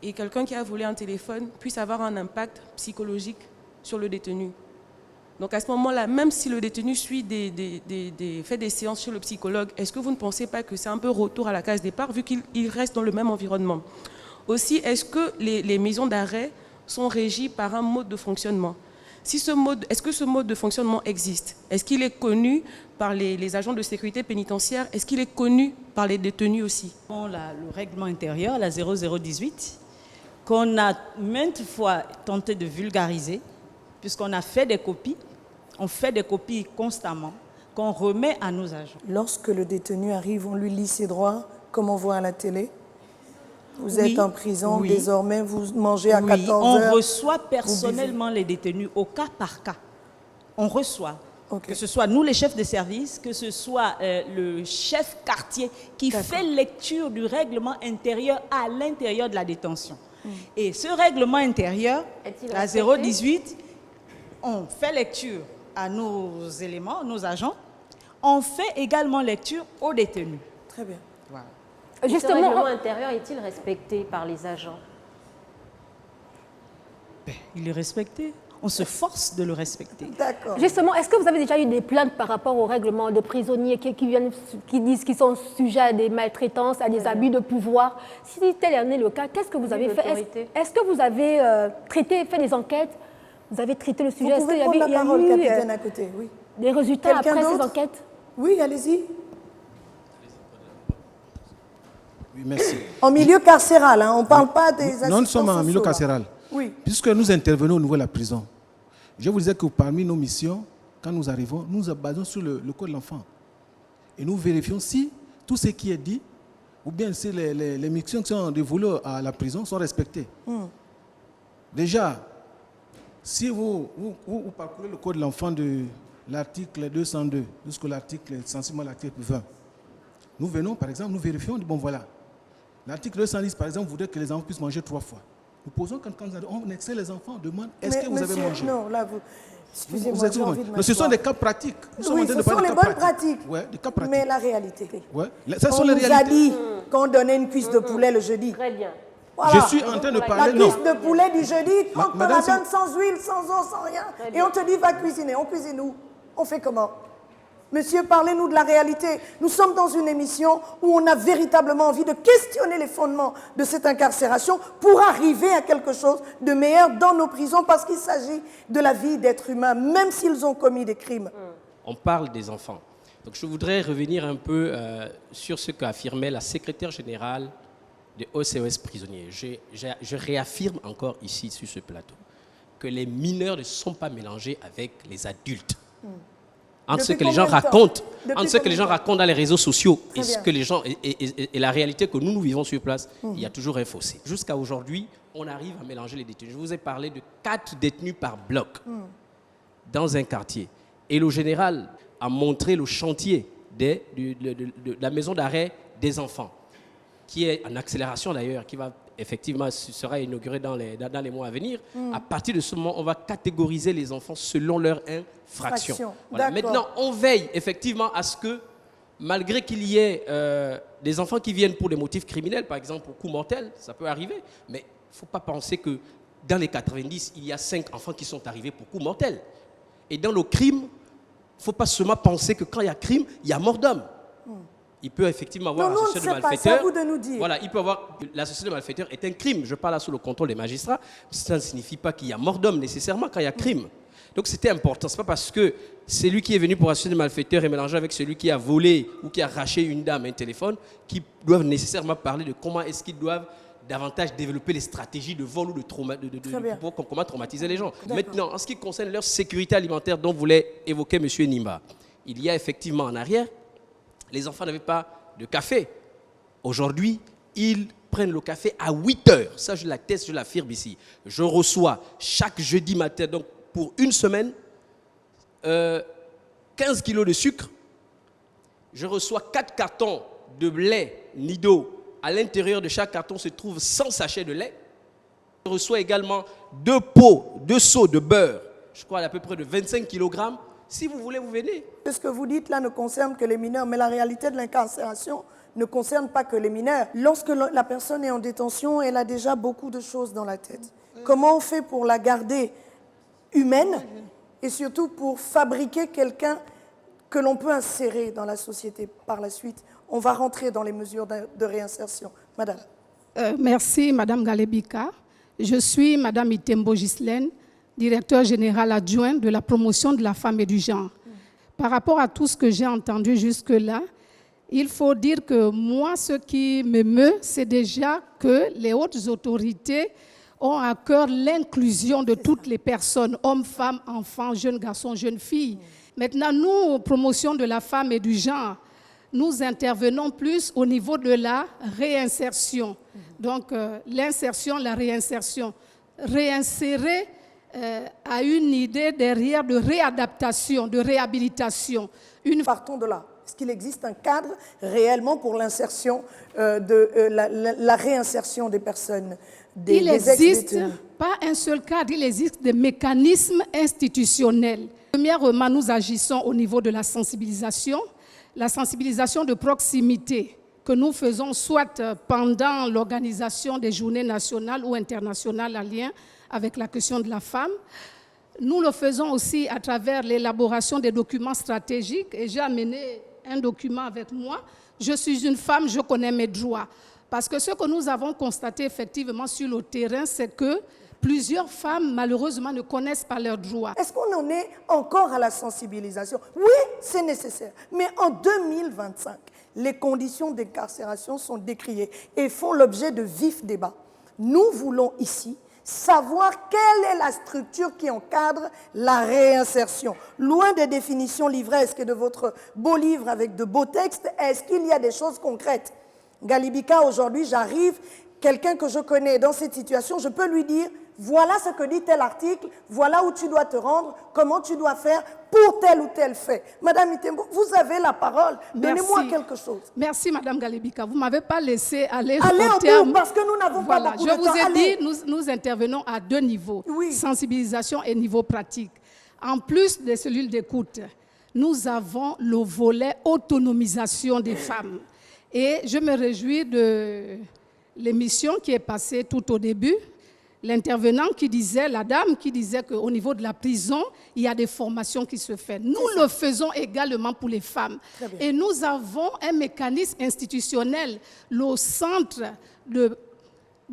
Q: et quelqu'un qui a volé un téléphone puisse avoir un impact psychologique sur le détenu? Donc à ce moment-là, même si le détenu fait des séances chez le psychologue, est-ce que vous ne pensez pas que c'est un peu retour à la case départ vu qu'il reste dans le même environnement? Aussi, est-ce que les maisons d'arrêt sont régies par un mode de fonctionnement? Est-ce que ce mode de fonctionnement existe? Est-ce qu'il est connu par les agents de sécurité pénitentiaire? Est-ce qu'il est connu par les détenus aussi?
P: Le règlement intérieur, la 0018, qu'on a maintes fois tenté de vulgariser, puisqu'on a fait des copies, on fait des copies constamment, qu'on remet à nos agents.
H: Lorsque le détenu arrive, on lui lit ses droits, comme on voit à la télé? Vous êtes en prison, désormais, vous mangez à 14 heures.
P: On reçoit personnellement les détenus au cas par cas. On reçoit. Que ce soit nous les chefs de service, que ce soit le chef quartier qui fait lecture du règlement intérieur à l'intérieur de la détention. Et ce règlement intérieur, la 018, on fait lecture à nos éléments, nos agents. On fait également lecture aux détenus.
H: Très bien.
P: Voilà.
C: Justement, ce règlement intérieur est-il respecté par les agents?
P: Il est respecté. On se force de le respecter.
H: D'accord.
A: Justement, est-ce que vous avez déjà eu des plaintes par rapport au règlement de prisonniers qui disent qu'ils sont sujets à des maltraitances, à des abus de pouvoir? Si tel est le cas, qu'est-ce que vous avez fait? Est-ce que vous avez fait des enquêtes? Vous avez traité le sujet?
H: Vous pouvez prendre la parole, capitaine, à côté, oui.
A: Des résultats après ces enquêtes?
H: Oui, allez-y.
K: Oui, merci.
H: En milieu carcéral, hein, on ne parle pas des assistants
K: Non, nous sommes en
H: sociaux,
K: milieu
H: là.
K: carcéral.
H: Oui.
K: Puisque nous intervenons au niveau de la prison, je vous disais que parmi nos missions, quand nous arrivons, nous nous basons sur le code de l'enfant. Et nous vérifions si tout ce qui est dit, ou bien si les missions qui sont dévolues à la prison sont respectées. Déjà, si vous parcourez le code de l'enfant de l'article 202 jusqu'à l'article, sensiblement l'article 20, nous venons, par exemple, nous vérifions, bon voilà, l'article 210, par exemple, voudrait que les enfants puissent manger 3 fois. Nous posons quand on excelle les enfants, on demande est-ce que vous avez mangé?
H: Non, là, excusez-moi, j'ai envie de
K: mais ce sont des cas pratiques.
H: Oui, ce sont les bonnes pratiques.
K: Ouais, des cas pratiques.
H: Mais la réalité.
K: Ouais. Ça sont
H: On
K: les
H: nous a
K: réalités.
H: dit qu'on donnait une cuisse de poulet le jeudi.
C: Très bien.
H: Voilà.
K: Je suis en train de parler.
H: La cuisse de poulet du jeudi, on te la
K: madame,
H: donne sans huile, sans eau, sans rien. Et on te dit va cuisiner. On cuisine où? On fait comment? Monsieur, parlez-nous de la réalité. Nous sommes dans une émission où on a véritablement envie de questionner les fondements de cette incarcération pour arriver à quelque chose de meilleur dans nos prisons parce qu'il s'agit de la vie d'êtres humains, même s'ils ont commis des crimes.
I: On parle des enfants. Donc je voudrais revenir un peu sur ce qu'a affirmé la secrétaire générale de OCS prisonniers. Je réaffirme encore ici sur ce plateau que les mineurs ne sont pas mélangés avec les adultes. Entre ce que les gens racontent, dans les réseaux sociaux et ce que les gens et la réalité que nous vivons sur place, il y a toujours un fossé. Jusqu'à aujourd'hui, on arrive à mélanger les détenus. Je vous ai parlé de 4 détenus par bloc dans un quartier. Et le général a montré le chantier de la maison d'arrêt des enfants, qui est en accélération d'ailleurs, qui va effectivement sera inauguré dans les mois à venir. À partir de ce moment, on va catégoriser les enfants selon leur infraction. Voilà. Maintenant, on veille effectivement à ce que, malgré qu'il y ait des enfants qui viennent pour des motifs criminels, par exemple pour coups mortels, ça peut arriver, mais il ne faut pas penser que dans les 90, il y a 5 enfants qui sont arrivés pour coups mortels. Et dans le crime, il ne faut pas seulement penser que quand il y a crime, il y a mort d'homme. Il peut effectivement avoir l'association de malfaiteurs.
H: C'est à vous de nous dire.
I: Voilà, il peut avoir l'association de malfaiteurs est un crime. Je parle là sous le contrôle des magistrats. Ça ne signifie pas qu'il y a mort d'homme nécessairement quand il y a crime. Donc c'était important. C'est pas parce que celui qui est venu pour association de malfaiteurs est mélangé avec celui qui a volé ou qui a arraché une dame un téléphone qu'ils doivent nécessairement parler de comment est-ce qu'ils doivent davantage développer les stratégies de vol ou pour comment traumatiser les gens. Maintenant, en ce qui concerne leur sécurité alimentaire dont voulait évoquer M. Nimba, il y a effectivement en arrière, les enfants n'avaient pas de café. Aujourd'hui, ils prennent le café à 8 heures. Ça, je l'atteste, je l'affirme ici. Je reçois chaque jeudi matin, donc pour une semaine, 15 kilos de sucre. Je reçois 4 cartons de lait Nido. À l'intérieur de chaque carton se trouve 100 sachets de lait. Je reçois également 2 seaux de beurre. Je crois à peu près de 25 kg. Si vous voulez, vous venez.
H: Ce que vous dites là ne concerne que les mineurs, mais la réalité de l'incarcération ne concerne pas que les mineurs. Lorsque la personne est en détention, elle a déjà beaucoup de choses dans la tête. Comment on fait pour la garder humaine et surtout pour fabriquer quelqu'un que l'on peut insérer dans la société par la suite? On va rentrer dans les mesures de réinsertion. Madame.
R: Merci, Madame Galebika. Je suis Madame Itembo Ghislaine, directeur général adjoint de la promotion de la femme et du genre. Par rapport à tout ce que j'ai entendu jusque-là, il faut dire que moi, ce qui m'émeut, c'est déjà que les hautes autorités ont à cœur l'inclusion de toutes les personnes, hommes, femmes, enfants, jeunes garçons, jeunes filles. Maintenant, nous, promotion de la femme et du genre, nous intervenons plus au niveau de la réinsertion. Donc, l'insertion, la réinsertion. Réinsérer a une idée derrière de réadaptation, de réhabilitation.
H: Partons de là. Est-ce qu'il existe un cadre réellement pour l'insertion, la réinsertion des personnes,
R: il n'existe pas un seul cadre, il existe des mécanismes institutionnels. Premièrement, nous agissons au niveau de la sensibilisation de proximité que nous faisons soit pendant l'organisation des journées nationales ou internationales en lien avec la question de la femme. Nous le faisons aussi à travers l'élaboration des documents stratégiques et j'ai amené un document avec moi. Je suis une femme, je connais mes droits. Parce que ce que nous avons constaté effectivement sur le terrain, c'est que plusieurs femmes, malheureusement, ne connaissent pas leurs droits.
H: Est-ce qu'on en est encore à la sensibilisation? Oui, c'est nécessaire. Mais en 2025, les conditions d'incarcération sont décriées et font l'objet de vifs débats. Nous voulons ici savoir quelle est la structure qui encadre la réinsertion. Loin des définitions livresques de votre beau livre avec de beaux textes, est-ce qu'il y a des choses concrètes? Galibika, aujourd'hui, j'arrive, quelqu'un que je connais dans cette situation, je peux lui dire, voilà ce que dit tel article, voilà où tu dois te rendre, comment tu dois faire pour tel ou tel fait. Madame Itembo, vous avez la parole, donnez-moi quelque chose.
R: Merci Madame Galibika, vous ne m'avez pas laissé aller
H: au terme. Parce que nous n'avons pas beaucoup de temps.
R: Je vous ai dit, nous intervenons à deux niveaux, sensibilisation et niveau pratique. En plus des cellules d'écoute, nous avons le volet autonomisation des femmes. Et je me réjouis de l'émission qui est passée tout au début. L'intervenant qui disait, la dame qui disait qu'au niveau de la prison, il y a des formations qui se font. Nous le faisons également pour les femmes. Et nous avons un mécanisme institutionnel, le centre de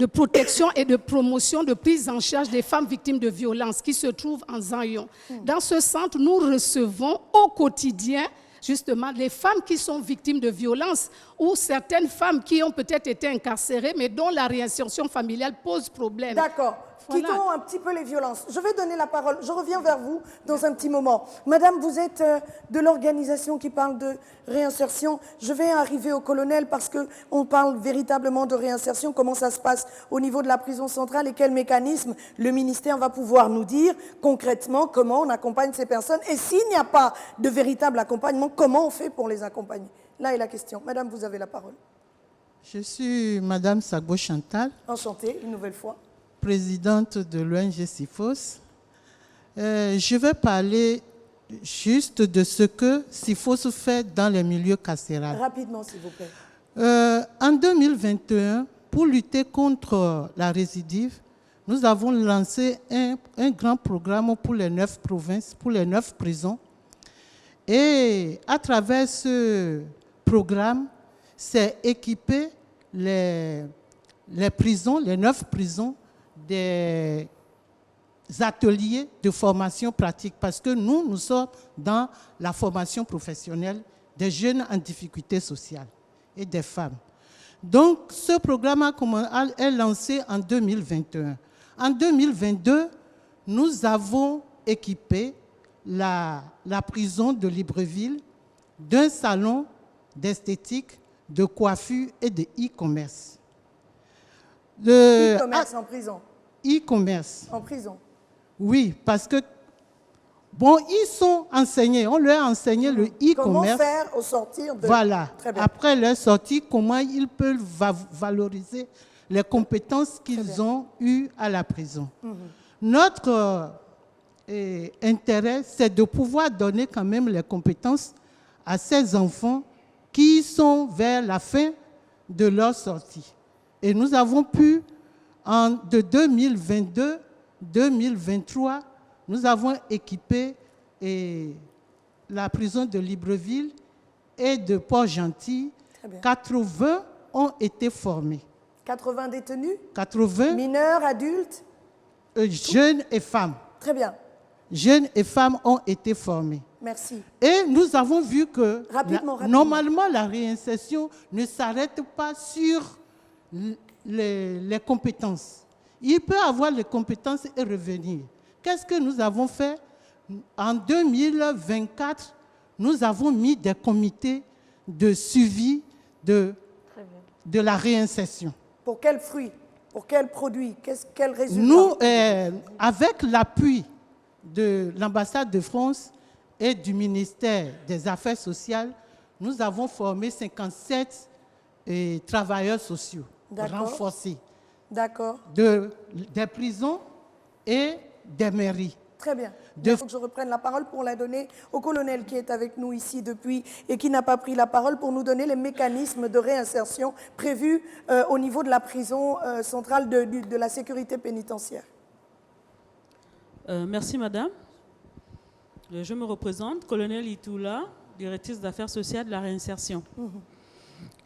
R: protection et de promotion de prise en charge des femmes victimes de violences qui se trouve en Zayon. Dans ce centre, nous recevons au quotidien justement les femmes qui sont victimes de violences ou certaines femmes qui ont peut-être été incarcérées mais dont la réinsertion familiale pose problème.
H: D'accord. Quittons un petit peu les violences. Je vais donner la parole. Je reviens vers vous dans un petit moment. Madame, vous êtes de l'organisation qui parle de réinsertion. Je vais arriver au colonel parce qu'on parle véritablement de réinsertion. Comment ça se passe au niveau de la prison centrale et quel mécanisme le ministère va pouvoir nous dire concrètement comment on accompagne ces personnes. Et s'il n'y a pas de véritable accompagnement, comment on fait pour les accompagner? Là est la question. Madame, vous avez la parole.
S: Je suis Madame Sagbo Chantal.
H: Enchantée, une nouvelle fois.
S: Présidente de l'ONG SIFOS. Je vais parler juste de ce que SIFOS fait dans les milieux carcérales.
H: Rapidement, s'il vous plaît.
S: En 2021, pour lutter contre la récidive, nous avons lancé un grand programme pour les 9 provinces, pour les 9 prisons. Et à travers ce programme, c'est équiper les prisons, les 9 prisons, des ateliers de formation pratique parce que nous sommes dans la formation professionnelle des jeunes en difficulté sociale et des femmes. Donc, ce programme est lancé en 2021. En 2022, nous avons équipé la prison de Libreville d'un salon d'esthétique, de coiffure et de e-commerce.
H: E-commerce en prison.
S: E-commerce.
H: En prison.
S: Oui, parce que, bon, ils sont enseignés, on leur a enseigné le e-commerce.
H: Comment faire au sortir de...
S: Voilà,
H: Très bien.
S: après leur sortie, comment ils peuvent valoriser les compétences qu'ils ont eues à la prison. Notre intérêt, c'est de pouvoir donner quand même les compétences à ces enfants qui sont vers la fin de leur sortie. Et nous avons pu, de 2022-2023, nous avons équipé la prison de Libreville et de Port-Gentil. 80 ont été formés.
H: 80 détenus?
S: 80.
H: Mineurs, adultes?
S: Jeunes et femmes.
H: Très bien.
S: Jeunes et femmes ont été formés.
H: Merci.
S: Et nous avons vu que
H: rapidement.
S: Normalement, la réinsertion ne s'arrête pas sur les compétences. Il peut avoir les compétences et revenir. Qu'est-ce que nous avons fait? En 2024, nous avons mis des comités de suivi de la réinsertion.
H: Pour quels fruits? Pour quels produits? Quels résultats?
S: Nous, avec l'appui de l'ambassade de France et du ministère des Affaires sociales, nous avons formé 57 travailleurs sociaux renforcés des prisons et des mairies.
H: Très bien. Il faut que je reprenne la parole pour la donner au colonel qui est avec nous ici depuis et qui n'a pas pris la parole pour nous donner les mécanismes de réinsertion prévus au niveau de la prison centrale de la sécurité pénitentiaire.
L: Merci, madame. Je me représente, colonel Itoula, directrice d'affaires sociales de la réinsertion.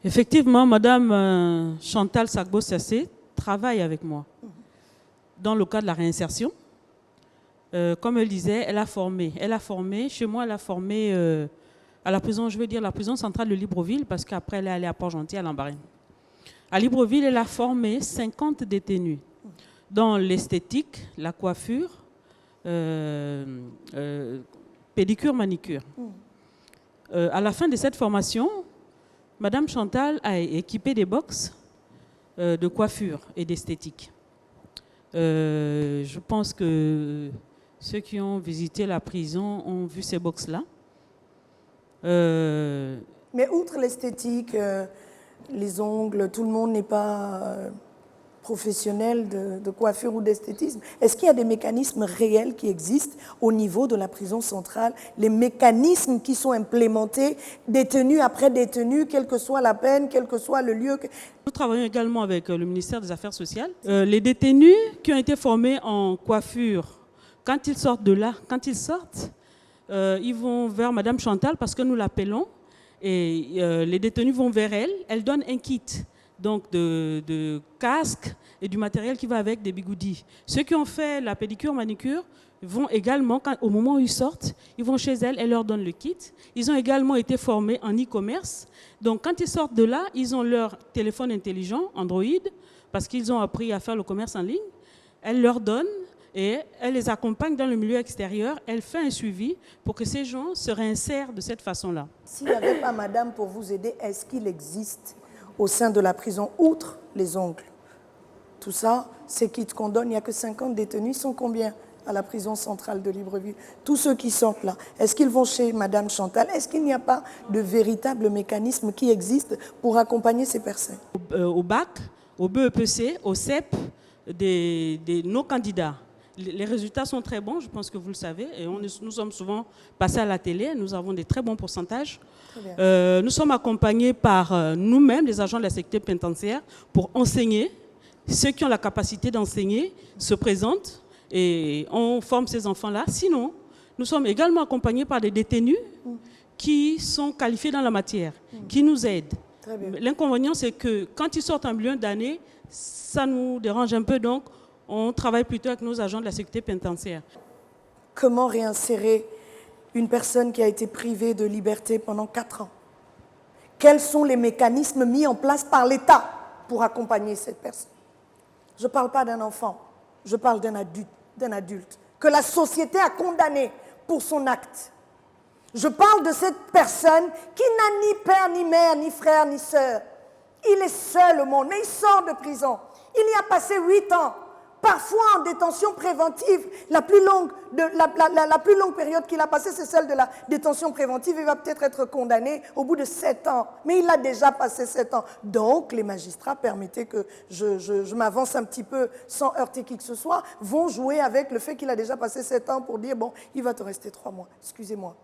L: Effectivement, madame Chantal Sagbo-Sassé travaille avec moi dans le cadre de la réinsertion. Comme elle disait, elle a formé. Chez moi, elle a formé à la prison, je veux dire la prison centrale de Libreville, parce qu'après, elle est allée à Port-Gentil, à Lambaréné. À Libreville, elle a formé 50 détenus dans l'esthétique, la coiffure, pédicure, manicure. À la fin de cette formation, madame Chantal a équipé des box de coiffure et d'esthétique. Je pense que ceux qui ont visité la prison ont vu ces box-là.
H: Mais outre l'esthétique, les ongles, tout le monde n'est pas professionnel de coiffure ou d'esthétisme. Est-ce qu'il y a des mécanismes réels qui existent au niveau de la prison centrale, les mécanismes qui sont implémentés, détenu après détenu, quelle que soit la peine, quel que soit le lieu?
L: Nous travaillons également avec le ministère des Affaires sociales. Les détenus qui ont été formés en coiffure, quand ils sortent de là, ils vont vers madame Chantal parce que nous l'appelons et les détenus vont vers elle. Elle donne un kit donc de casque et du matériel qui va avec, des bigoudis. Ceux qui ont fait la pédicure, manicure, vont également, au moment où ils sortent, ils vont chez elle leur donne le kit. Ils ont également été formés en e-commerce. Donc quand ils sortent de là, ils ont leur téléphone intelligent, Android, parce qu'ils ont appris à faire le commerce en ligne. Elle leur donne et elle les accompagne dans le milieu extérieur. Elle fait un suivi pour que ces gens se réinsèrent de cette façon-là.
H: S'il n'y avait pas madame pour vous aider, est-ce qu'il existe au sein de la prison, outre les ongles, tout ça, ces kits qu'on donne, il n'y a que 50 détenus, ils sont combien à la prison centrale de Libreville? Tous ceux qui sortent là, est-ce qu'ils vont chez madame Chantal? Est-ce qu'il n'y a pas de véritable mécanisme qui existe pour accompagner ces personnes?
L: Au BAC, au BEPC, au CEP, nos candidats. Les résultats sont très bons, je pense que vous le savez, et nous sommes souvent passés à la télé, nous avons des très bons pourcentages. Nous sommes accompagnés par nous-mêmes, les agents de la sécurité pénitentiaire, pour enseigner. Ceux qui ont la capacité d'enseigner se présentent et on forme ces enfants-là. Sinon, nous sommes également accompagnés par des détenus qui sont qualifiés dans la matière, qui nous aident. L'inconvénient, c'est que quand ils sortent en milieu d'année, ça nous dérange un peu, donc on travaille plutôt avec nos agents de la sécurité pénitentiaire.
H: Comment réinsérer une personne qui a été privée de liberté pendant 4 ans? Quels sont les mécanismes mis en place par l'État pour accompagner cette personne? Je ne parle pas d'un enfant, je parle d'un adulte que la société a condamné pour son acte. Je parle de cette personne qui n'a ni père, ni mère, ni frère, ni sœur. Il est seul au monde, mais il sort de prison. Il y a passé 8 ans. Parfois en détention préventive. La plus longue période qu'il a passée, c'est celle de la détention préventive. Il va peut-être être condamné au bout de 7 ans. Mais il a déjà passé 7 ans. Donc, les magistrats, permettez que je m'avance un petit peu sans heurter qui que ce soit, vont jouer avec le fait qu'il a déjà passé 7 ans pour dire, bon, il va te rester 3 mois. Excusez-moi.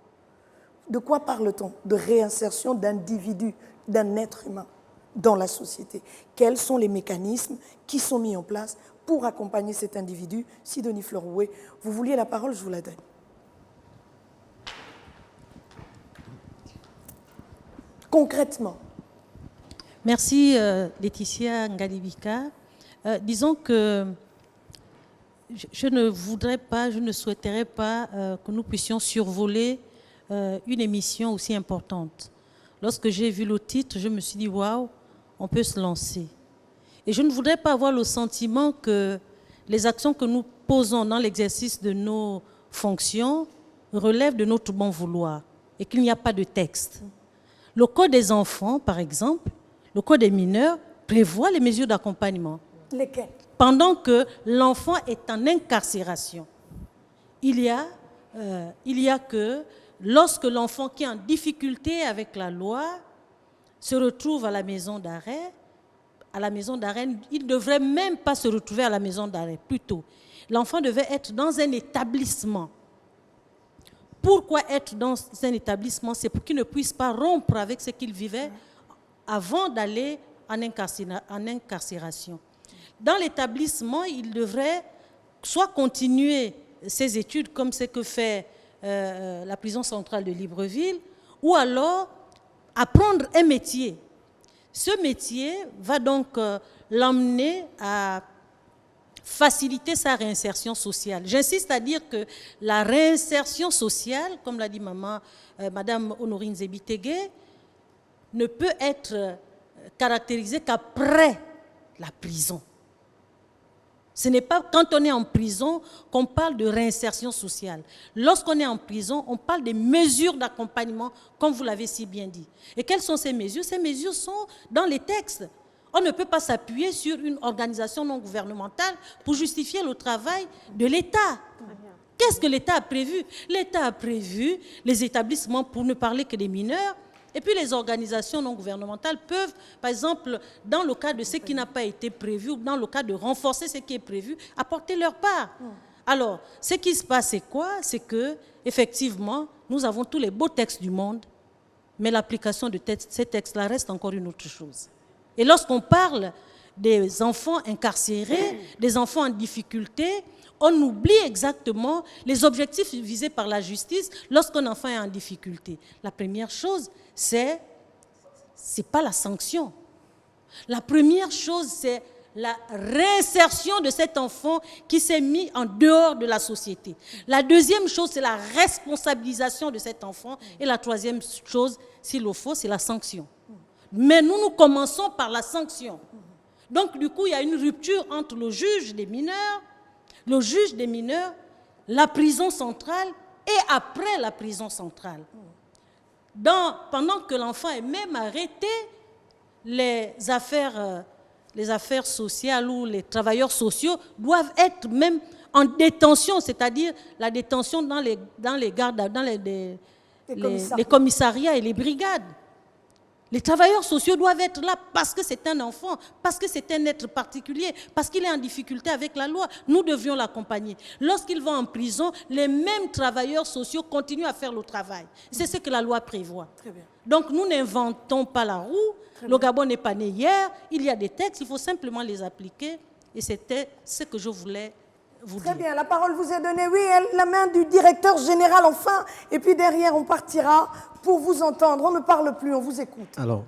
H: De quoi parle-t-on? De réinsertion d'individus, d'un être humain dans la société. Quels sont les mécanismes qui sont mis en place pour accompagner cet individu? Sidonie Fleurouet, vous vouliez la parole, je vous la donne. Concrètement.
D: Merci Laetitia Ngalibika. Disons que je ne voudrais pas, je ne souhaiterais pas que nous puissions survoler une émission aussi importante. Lorsque j'ai vu le titre, je me suis dit, waouh, on peut se lancer. Et je ne voudrais pas avoir le sentiment que les actions que nous posons dans l'exercice de nos fonctions relèvent de notre bon vouloir et qu'il n'y a pas de texte. Le Code des enfants, par exemple, le Code des mineurs prévoit les mesures d'accompagnement.
H: Lesquelles?
D: Pendant que l'enfant est en incarcération, il y a que lorsque l'enfant qui est en difficulté avec la loi se retrouve à la maison d'arrêt, il ne devrait même pas se retrouver à la maison d'arrêt, plutôt. L'enfant devait être dans un établissement. Pourquoi être dans un établissement? C'est pour qu'il ne puisse pas rompre avec ce qu'il vivait avant d'aller en incarcération. Dans l'établissement, il devrait soit continuer ses études comme ce que fait la prison centrale de Libreville, ou alors apprendre un métier. Ce métier va donc l'emmener à faciliter sa réinsertion sociale. J'insiste à dire que la réinsertion sociale, comme l'a dit Madame Honorine Zebitegue, ne peut être caractérisée qu'après la prison. Ce n'est pas quand on est en prison qu'on parle de réinsertion sociale. Lorsqu'on est en prison, on parle des mesures d'accompagnement, comme vous l'avez si bien dit. Et quelles sont ces mesures? Ces mesures sont dans les textes. On ne peut pas s'appuyer sur une organisation non gouvernementale pour justifier le travail de l'État. Qu'est-ce que l'État a prévu? L'État a prévu les établissements, pour ne parler que des mineurs, et puis les organisations non gouvernementales peuvent, par exemple, dans le cas de ce qui n'a pas été prévu, ou dans le cas de renforcer ce qui est prévu, apporter leur part. Alors, ce qui se passe, c'est quoi? C'est que, effectivement, nous avons tous les beaux textes du monde, mais l'application de ces textes-là reste encore une autre chose. Et lorsqu'on parle des enfants incarcérés, des enfants en difficulté, on oublie exactement les objectifs visés par la justice lorsqu'un enfant est en difficulté. La première chose, c'est pas la sanction. La première chose, c'est la réinsertion de cet enfant qui s'est mis en dehors de la société. La deuxième chose, c'est la responsabilisation de cet enfant. Et la troisième chose, s'il le faut, c'est la sanction. Mais nous commençons par la sanction. Donc, du coup, il y a une rupture entre le juge des mineurs, la prison centrale et après la prison centrale. Pendant que l'enfant est même arrêté, les affaires sociales ou les travailleurs sociaux doivent être même en détention, c'est-à-dire la détention dans les commissariats et les brigades. Les travailleurs sociaux doivent être là parce que c'est un enfant, parce que c'est un être particulier, parce qu'il est en difficulté avec la loi. Nous devions l'accompagner. Lorsqu'il va en prison, les mêmes travailleurs sociaux continuent à faire le travail. C'est ce que la loi prévoit.
H: Très bien.
D: Donc nous n'inventons pas la roue. Le Gabon n'est pas né hier. Il y a des textes, il faut simplement les appliquer. Et c'était ce que je voulais vous dire.
H: Très bien, la parole vous est donnée. Oui, la main du directeur général enfin. Et puis derrière, on partira pour vous entendre. On ne parle plus, on vous écoute.
T: Alors,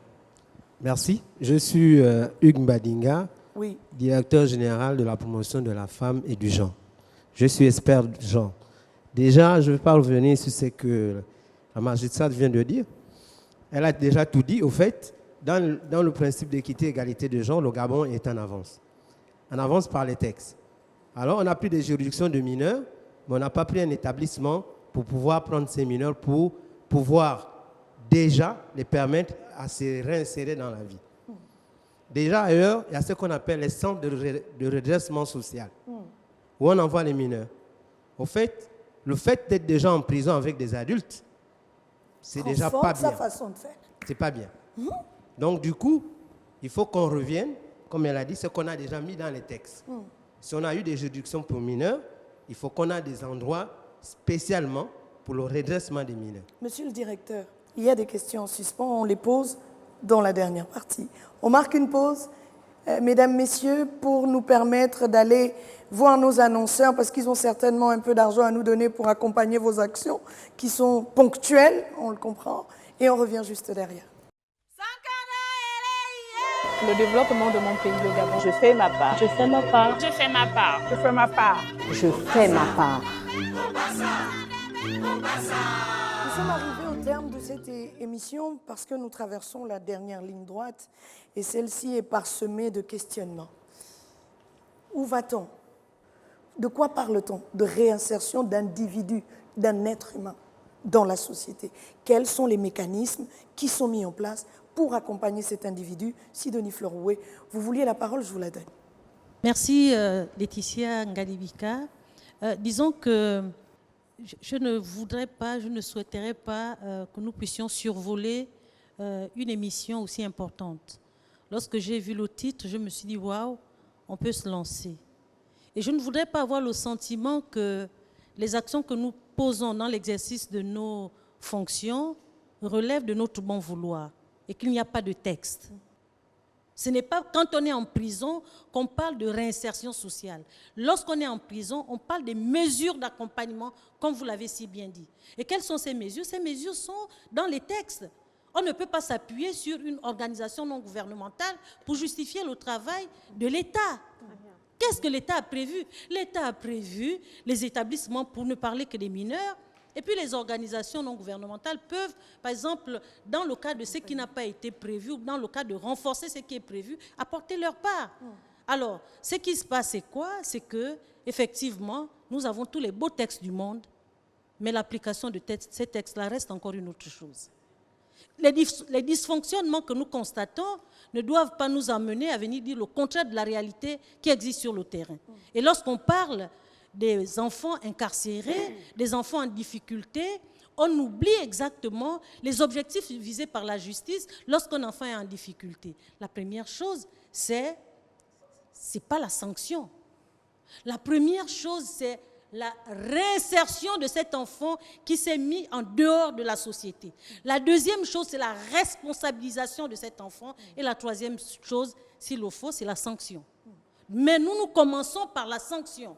T: merci. Je suis Hugues Mbadinga,
H: oui,
T: directeur général de la promotion de la femme et du genre. Je suis expert du genre. Déjà, je ne vais pas revenir sur ce que la magistrate vient de dire. Elle a déjà tout dit. Au fait, dans le principe d'équité et égalité de genre, le Gabon est en avance. En avance par les textes. Alors, on a pris des juridictions de mineurs, mais on n'a pas pris un établissement pour pouvoir prendre ces mineurs pour pouvoir déjà les permettre à se réinsérer dans la vie. Déjà ailleurs, il y a ce qu'on appelle les centres de redressement social, où on envoie les mineurs. Au fait, le fait d'être déjà en prison avec des adultes, c'est déjà pas bien.
H: Sa façon de faire.
T: C'est pas bien. Donc du coup, il faut qu'on revienne, comme elle a dit, ce qu'on a déjà mis dans les textes. Si on a eu des juridictions pour mineurs, il faut qu'on ait des endroits spécialement pour le redressement des mineurs.
H: Monsieur le directeur, il y a des questions en suspens, on les pose dans la dernière partie. On marque une pause, mesdames, messieurs, pour nous permettre d'aller voir nos annonceurs, parce qu'ils ont certainement un peu d'argent à nous donner pour accompagner vos actions, qui sont ponctuelles, on le comprend, et on revient juste derrière.
M: Le développement de mon pays, le Gabon. Je fais ma part. Je fais ma part. Je fais ma part. Je fais ma part.
C: Je fais ma part.
H: Nous sommes arrivés au terme de cette émission parce que nous traversons la dernière ligne droite et celle-ci est parsemée de questionnements. Où va-t-on? De quoi parle-t-on? De réinsertion d'individus, d'un être humain dans la société. Quels sont les mécanismes qui sont mis en place pour accompagner cet individu? Sidonie Fleurouet, vous vouliez la parole, je vous la donne.
D: Merci Laetitia Ngalibika. Disons que je ne souhaiterais pas que nous puissions survoler une émission aussi importante. Lorsque j'ai vu le titre, je me suis dit, waouh, on peut se lancer. Et je ne voudrais pas avoir le sentiment que les actions que nous posons dans l'exercice de nos fonctions relèvent de notre bon vouloir et qu'il n'y a pas de texte. Ce n'est pas quand on est en prison qu'on parle de réinsertion sociale. Lorsqu'on est en prison, on parle des mesures d'accompagnement, comme vous l'avez si bien dit. Et quelles sont ces mesures? Ces mesures sont dans les textes. On ne peut pas s'appuyer sur une organisation non gouvernementale pour justifier le travail de l'État. Qu'est-ce que l'État a prévu? L'État a prévu les établissements, pour ne parler que des mineurs. Et puis les organisations non gouvernementales peuvent, par exemple, dans le cas de ce qui n'a pas été prévu, ou dans le cas de renforcer ce qui est prévu, apporter leur part. Alors, ce qui se passe, c'est quoi? C'est que, effectivement, nous avons tous les beaux textes du monde, mais l'application de ces textes-là reste encore une autre chose. Les dysfonctionnements que nous constatons ne doivent pas nous amener à venir dire le contraire de la réalité qui existe sur le terrain. Et lorsqu'on parle des enfants incarcérés, des enfants en difficulté, on oublie exactement les objectifs visés par la justice lorsqu'un enfant est en difficulté. La première chose, c'est pas la sanction. La première chose, c'est la réinsertion de cet enfant qui s'est mis en dehors de la société. La deuxième chose, c'est la responsabilisation de cet enfant. Et la troisième chose, s'il le faut, c'est la sanction. Mais nous commençons par la sanction.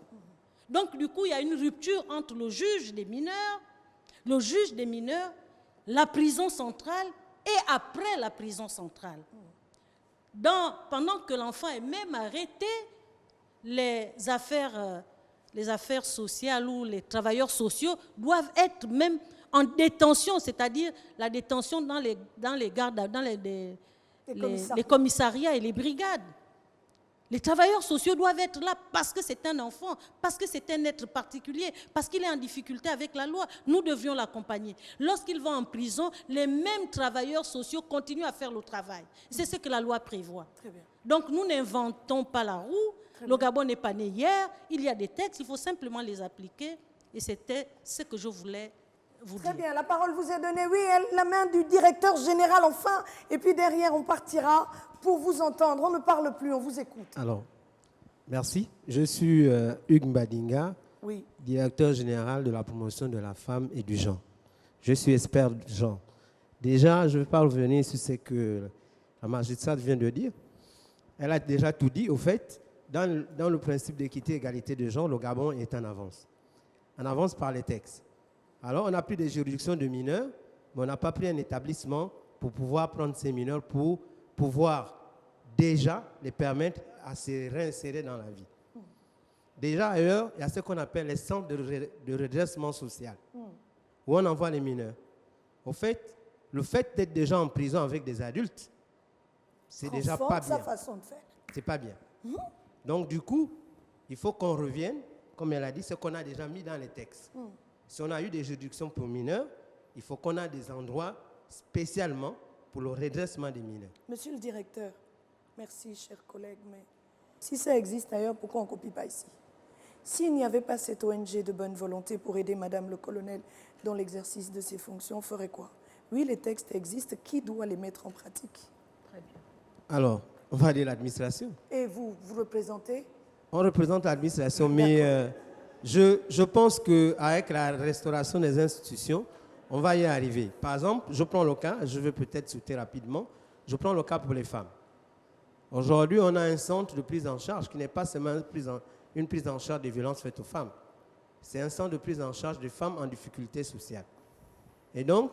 D: Donc, du coup, il y a une rupture entre le juge des mineurs, la prison centrale et après la prison centrale. Pendant que l'enfant est même arrêté, les affaires sociales ou les travailleurs sociaux doivent être même en détention, c'est-à-dire la détention dans les commissariats et les brigades. Les travailleurs sociaux doivent être là parce que c'est un enfant, parce que c'est un être particulier, parce qu'il est en difficulté avec la loi. Nous devions l'accompagner. Lorsqu'il va en prison, les mêmes travailleurs sociaux continuent à faire le travail. C'est ce que la loi prévoit.
H: Très bien.
D: Donc nous n'inventons pas la roue. Le Gabon n'est pas né hier. Il y a des textes, il faut simplement les appliquer. Et c'était ce que je voulais vous dire.
H: Très bien, la parole vous est donnée. Oui, la main du directeur général enfin. Et puis derrière, on partira pour vous entendre. On ne parle plus, on vous écoute.
T: Alors, merci. Je suis Hugues Mbadinga,
H: oui,
T: directeur général de la promotion de la femme et du genre. Je suis expert du genre. Déjà, je ne vais pas revenir sur ce que la magistrate vient de dire. Elle a déjà tout dit. Au fait, dans le principe d'équité et égalité de genre, le Gabon est en avance. En avance par les textes. Alors, on a pris des juridictions de mineurs, mais on n'a pas pris un établissement pour pouvoir prendre ces mineurs pour pouvoir déjà les permettre à se réinsérer dans la vie. Déjà ailleurs, il y a ce qu'on appelle les centres de redressement social, où on envoie les mineurs. Au fait, le fait d'être déjà en prison avec des adultes, c'est déjà pas bien.
H: Sa façon de faire.
T: C'est pas bien. Donc du coup, il faut qu'on revienne, comme elle a dit, ce qu'on a déjà mis dans les textes. Si on a eu des juridictions pour mineurs, il faut qu'on ait des endroits spécialement pour le redressement des mineurs.
H: Monsieur le directeur, merci, chers collègues, mais si ça existe ailleurs, pourquoi on ne copie pas ici? S'il n'y avait pas cette ONG de bonne volonté pour aider Madame le colonel dans l'exercice de ses fonctions, on ferait quoi? Oui, les textes existent, qui doit les mettre en pratique?
D: Très bien.
T: Alors, on va dire l'administration.
H: Et vous représentez?
T: On représente l'administration, mais je pense qu'avec la restauration des institutions, on va y arriver. Par exemple, je prends le cas, je vais peut-être sauter rapidement, je prends le cas pour les femmes. Aujourd'hui, on a un centre de prise en charge qui n'est pas seulement une prise en charge des violences faites aux femmes. C'est un centre de prise en charge des femmes en difficulté sociale. Et donc,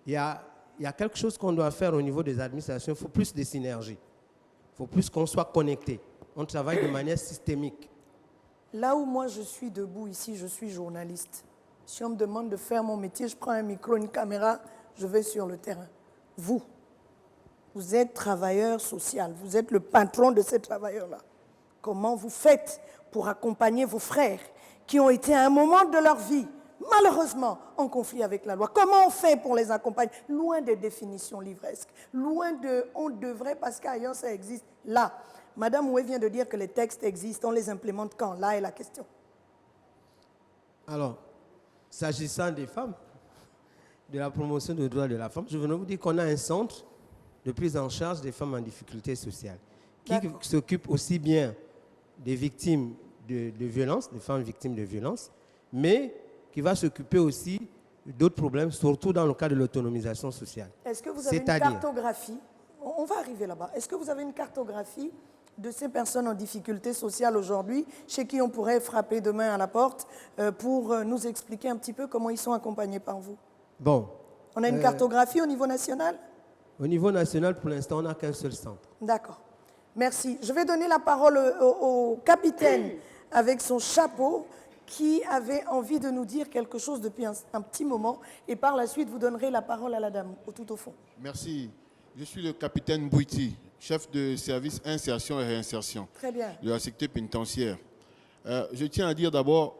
T: il y a quelque chose qu'on doit faire au niveau des administrations. Il faut plus de synergie. Il faut plus qu'on soit connectés. On travaille de manière systémique.
H: Là où moi je suis debout ici, je suis journaliste. Si on me demande de faire mon métier, je prends un micro, une caméra, je vais sur le terrain. Vous êtes travailleur social, vous êtes le patron de ces travailleurs-là. Comment vous faites pour accompagner vos frères qui ont été à un moment de leur vie, malheureusement, en conflit avec la loi? Comment on fait pour les accompagner? Loin des définitions livresques, loin de « on devrait » parce qu'ailleurs ça existe. Là, Madame Oué vient de dire que les textes existent, on les implémente quand? Là est la question.
T: Alors, s'agissant des femmes, de la promotion des droits de la femme, je venais vous dire qu'on a un centre de prise en charge des femmes en difficulté sociale qui s'occupe aussi bien des victimes de violences, des femmes victimes de violences, mais qui va s'occuper aussi d'autres problèmes, surtout dans le cas de l'autonomisation sociale.
H: Est-ce que vous avez une cartographie On va arriver là-bas. Est-ce que vous avez une cartographie de ces personnes en difficulté sociale aujourd'hui, chez qui on pourrait frapper demain à la porte pour nous expliquer un petit peu comment ils sont accompagnés par vous?
T: Bon.
H: On a une cartographie au niveau national?
T: Au niveau national, pour l'instant, on n'a qu'un seul centre.
H: D'accord. Merci. Je vais donner la parole au capitaine avec son chapeau qui avait envie de nous dire quelque chose depuis un petit moment. Et par la suite, vous donnerez la parole à la dame, tout au fond.
U: Merci. Je suis le capitaine Bouiti, chef de service insertion et réinsertion
H: Très bien.
U: de la sécurité pénitentiaire. Je tiens à dire d'abord,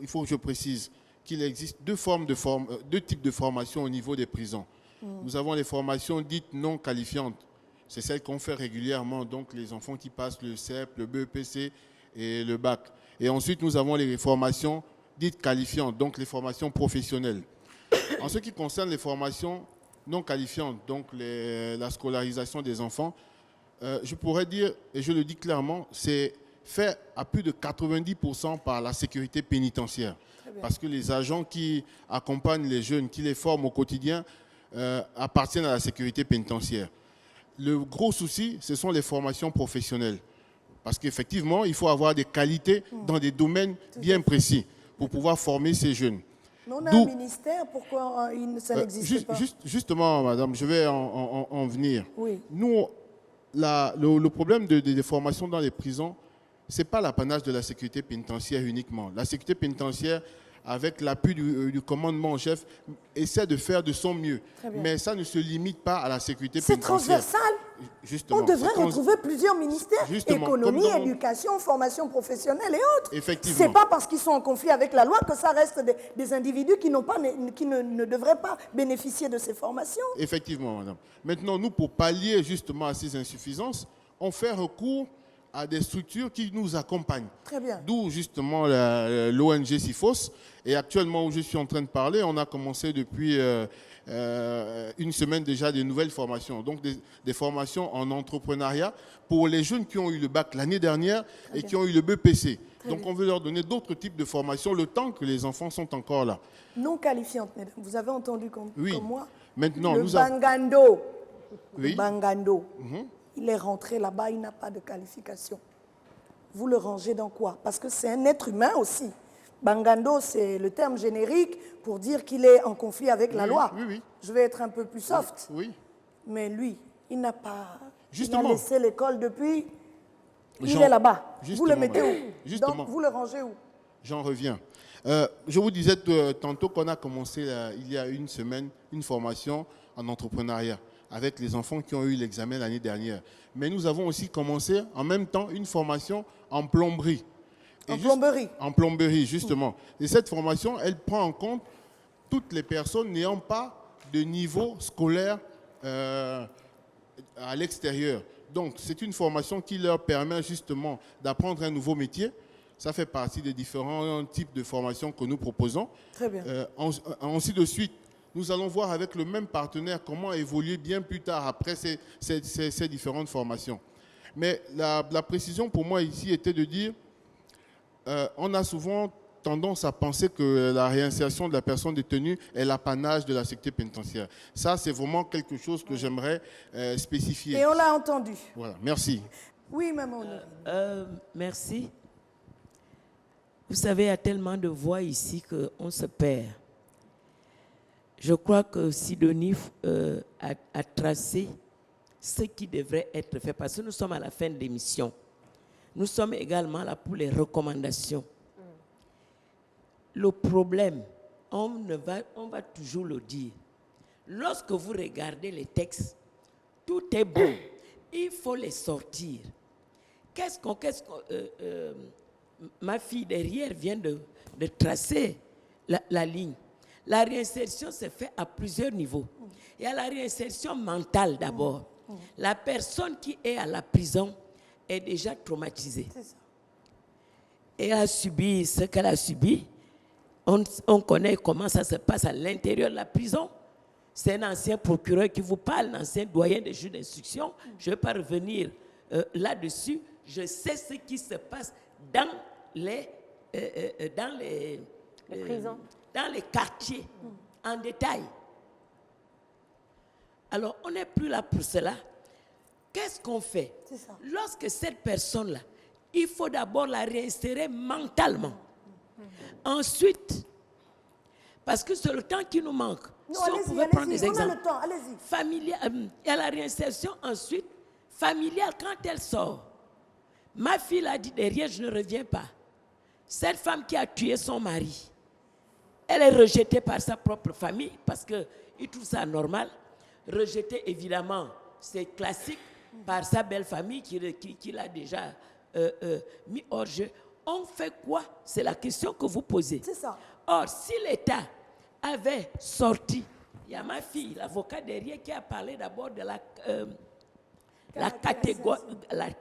U: il faut que je précise qu'il existe deux types de formations au niveau des prisons. Nous avons les formations dites non qualifiantes. C'est celles qu'on fait régulièrement, donc les enfants qui passent le CEP, le BEPC et le bac. Et ensuite, nous avons les formations dites qualifiantes, donc les formations professionnelles. En ce qui concerne les formations non qualifiantes, donc la scolarisation des enfants, je pourrais dire, et je le dis clairement, c'est fait à plus de 90% par la sécurité pénitentiaire. Parce que les agents qui accompagnent les jeunes, qui les forment au quotidien, appartiennent à la sécurité pénitentiaire. Le gros souci, ce sont les formations professionnelles. Parce qu'effectivement, il faut avoir des qualités dans des domaines bien précis pour pouvoir former ces jeunes.
H: Mais on a un ministère, pourquoi ça n'existe pas?
U: Justement, madame, je vais en venir.
H: Oui.
U: Nous, le problème des formations dans les prisons, ce n'est pas l'apanage de la sécurité pénitentiaire uniquement. La sécurité pénitentiaire, avec l'appui du commandement en chef, essaie de faire de son mieux. Mais ça ne se limite pas à la sécurité pénitentiaire.
H: C'est transversal.
U: Justement,
H: on devrait retrouver plusieurs ministères, économie, éducation, formation professionnelle et autres.
U: Effectivement.
H: Ce n'est pas parce qu'ils sont en conflit avec la loi que ça reste des individus qui ne devraient pas bénéficier de ces formations.
U: Effectivement, madame. Maintenant, nous, pour pallier justement à ces insuffisances, on fait recours à des structures qui nous accompagnent.
H: Très bien.
U: D'où justement l'ONG SIFOS. Et actuellement où je suis en train de parler, on a commencé depuis une semaine déjà de nouvelles formations. Donc des formations en entrepreneuriat pour les jeunes qui ont eu le bac l'année dernière et qui ont eu le BEPC. Donc on veut leur donner d'autres types de formations le temps que les enfants sont encore là.
H: Non qualifiantes, mesdames. Vous avez entendu comme moi?
U: Maintenant,
H: le Bangando.
U: Oui.
H: Le Bangando. Il est rentré là-bas, il n'a pas de qualification. Vous le rangez dans quoi? Parce que c'est un être humain aussi. Bangando, c'est le terme générique pour dire qu'il est en conflit avec la loi.
U: Oui.
H: Je vais être un peu plus soft.
U: Oui.
H: Mais lui, il n'a pas...
U: Justement.
H: Il a laissé l'école depuis... Il est là-bas. Vous le mettez où?
U: Justement.
H: Donc, vous le rangez où?
U: J'en reviens. Je vous disais tantôt qu'on a commencé il y a une semaine une formation en entrepreneuriat avec les enfants qui ont eu l'examen l'année dernière. Mais nous avons aussi commencé en même temps une formation en plomberie. En plomberie, justement. Et cette formation, elle prend en compte toutes les personnes n'ayant pas de niveau scolaire à l'extérieur. Donc, c'est une formation qui leur permet justement d'apprendre un nouveau métier. Ça fait partie des différents types de formations que nous proposons.
H: Très bien.
U: Ainsi de suite, nous allons voir avec le même partenaire comment évoluer bien plus tard après ces différentes formations. Mais la précision pour moi ici était de dire, on a souvent tendance à penser que la réinsertion de la personne détenue est l'apanage de la sécurité pénitentiaire. Ça, c'est vraiment quelque chose que j'aimerais spécifier.
H: Et on l'a entendu.
U: Voilà, merci.
H: Oui, maman.
B: Merci. Vous savez, il y a tellement de voix ici qu'on se perd. Je crois que Sidonie a tracé ce qui devrait être fait, parce que nous sommes à la fin de l'émission. Nous sommes également là pour les recommandations. Le problème, on va toujours le dire. Lorsque vous regardez les textes, tout est bon. Il faut les sortir. Ma fille derrière vient de tracer la ligne. La réinsertion se fait à plusieurs niveaux. Il y a la réinsertion mentale d'abord. La personne qui est à la prison est déjà traumatisée. Et a subi ce qu'elle a subi. On connaît comment ça se passe à l'intérieur de la prison. C'est un ancien procureur qui vous parle, un ancien doyen des juges d'instruction. Je ne vais pas revenir là-dessus. Je sais ce qui se passe dans les
C: prisons.
B: Dans les quartiers, en détail. Alors, on n'est plus là pour cela. qu'est-ce qu'on fait?
H: C'est ça.
B: Lorsque cette personne-là, il faut d'abord la réinsérer mentalement. Ensuite, parce que c'est le temps qui nous manque.
H: Non,
B: Si on pouvait prendre des exemples.
H: On a le temps, allez-y.
B: Il y a la réinsertion ensuite, familiale, quand elle sort. Ma fille a dit derrière, je ne reviens pas. Cette femme qui a tué son mari, elle est rejetée par sa propre famille parce qu'ils trouvent ça normal. Rejetée, évidemment, c'est classique, par sa belle famille qui l'a déjà mis hors jeu. On fait quoi? C'est la question que vous posez.
H: C'est ça.
B: Or, si l'État avait sorti, il y a ma fille, l'avocat derrière, qui a parlé d'abord de la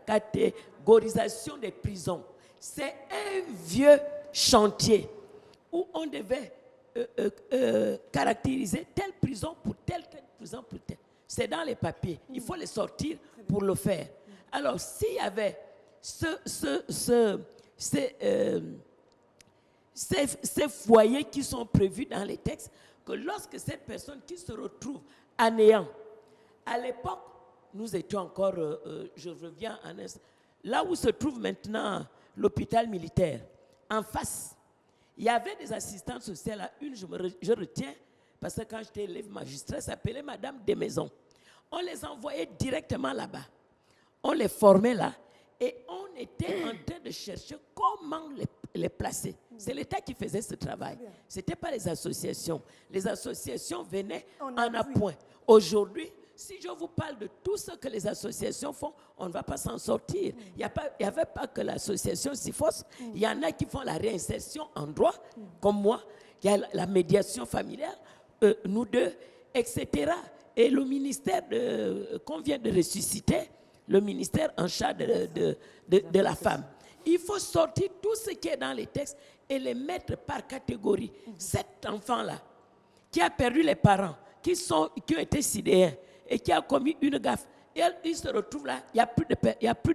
B: catégorisation des prisons. C'est un vieux chantier où on devait caractériser telle prison pour telle prison pour telle. C'est dans les papiers. Il faut les sortir pour le faire. Alors, s'il y avait ces foyers qui sont prévus dans les textes, que lorsque cette personne qui se retrouve à néant, à l'époque, nous étions encore, je reviens en est, là où se trouve maintenant l'hôpital militaire, en face, il y avait des assistantes sociales. Là, une, je retiens, parce que quand j'étais élève magistrat, s'appelait Madame Desmaisons. On les envoyait directement là-bas. On les formait là. Et on était en train de chercher comment les placer. C'est l'État qui faisait ce travail. Ce n'était pas les associations. Les associations venaient en appoint. Aujourd'hui, si je vous parle de tout ce que les associations font, on ne va pas s'en sortir. Il n'y avait pas que l'association SIFOS. Il y en a qui font la réinsertion en droit, comme moi. Il y a la médiation familiale, nous deux, etc. Et le ministère qu'on vient de ressusciter, le ministère en charge de la femme. Il faut sortir tout ce qui est dans les textes et les mettre par catégorie. Cet enfant-là, qui a perdu les parents, qui ont été sidéens et qui a commis une gaffe, et il se retrouve là, il n'y a plus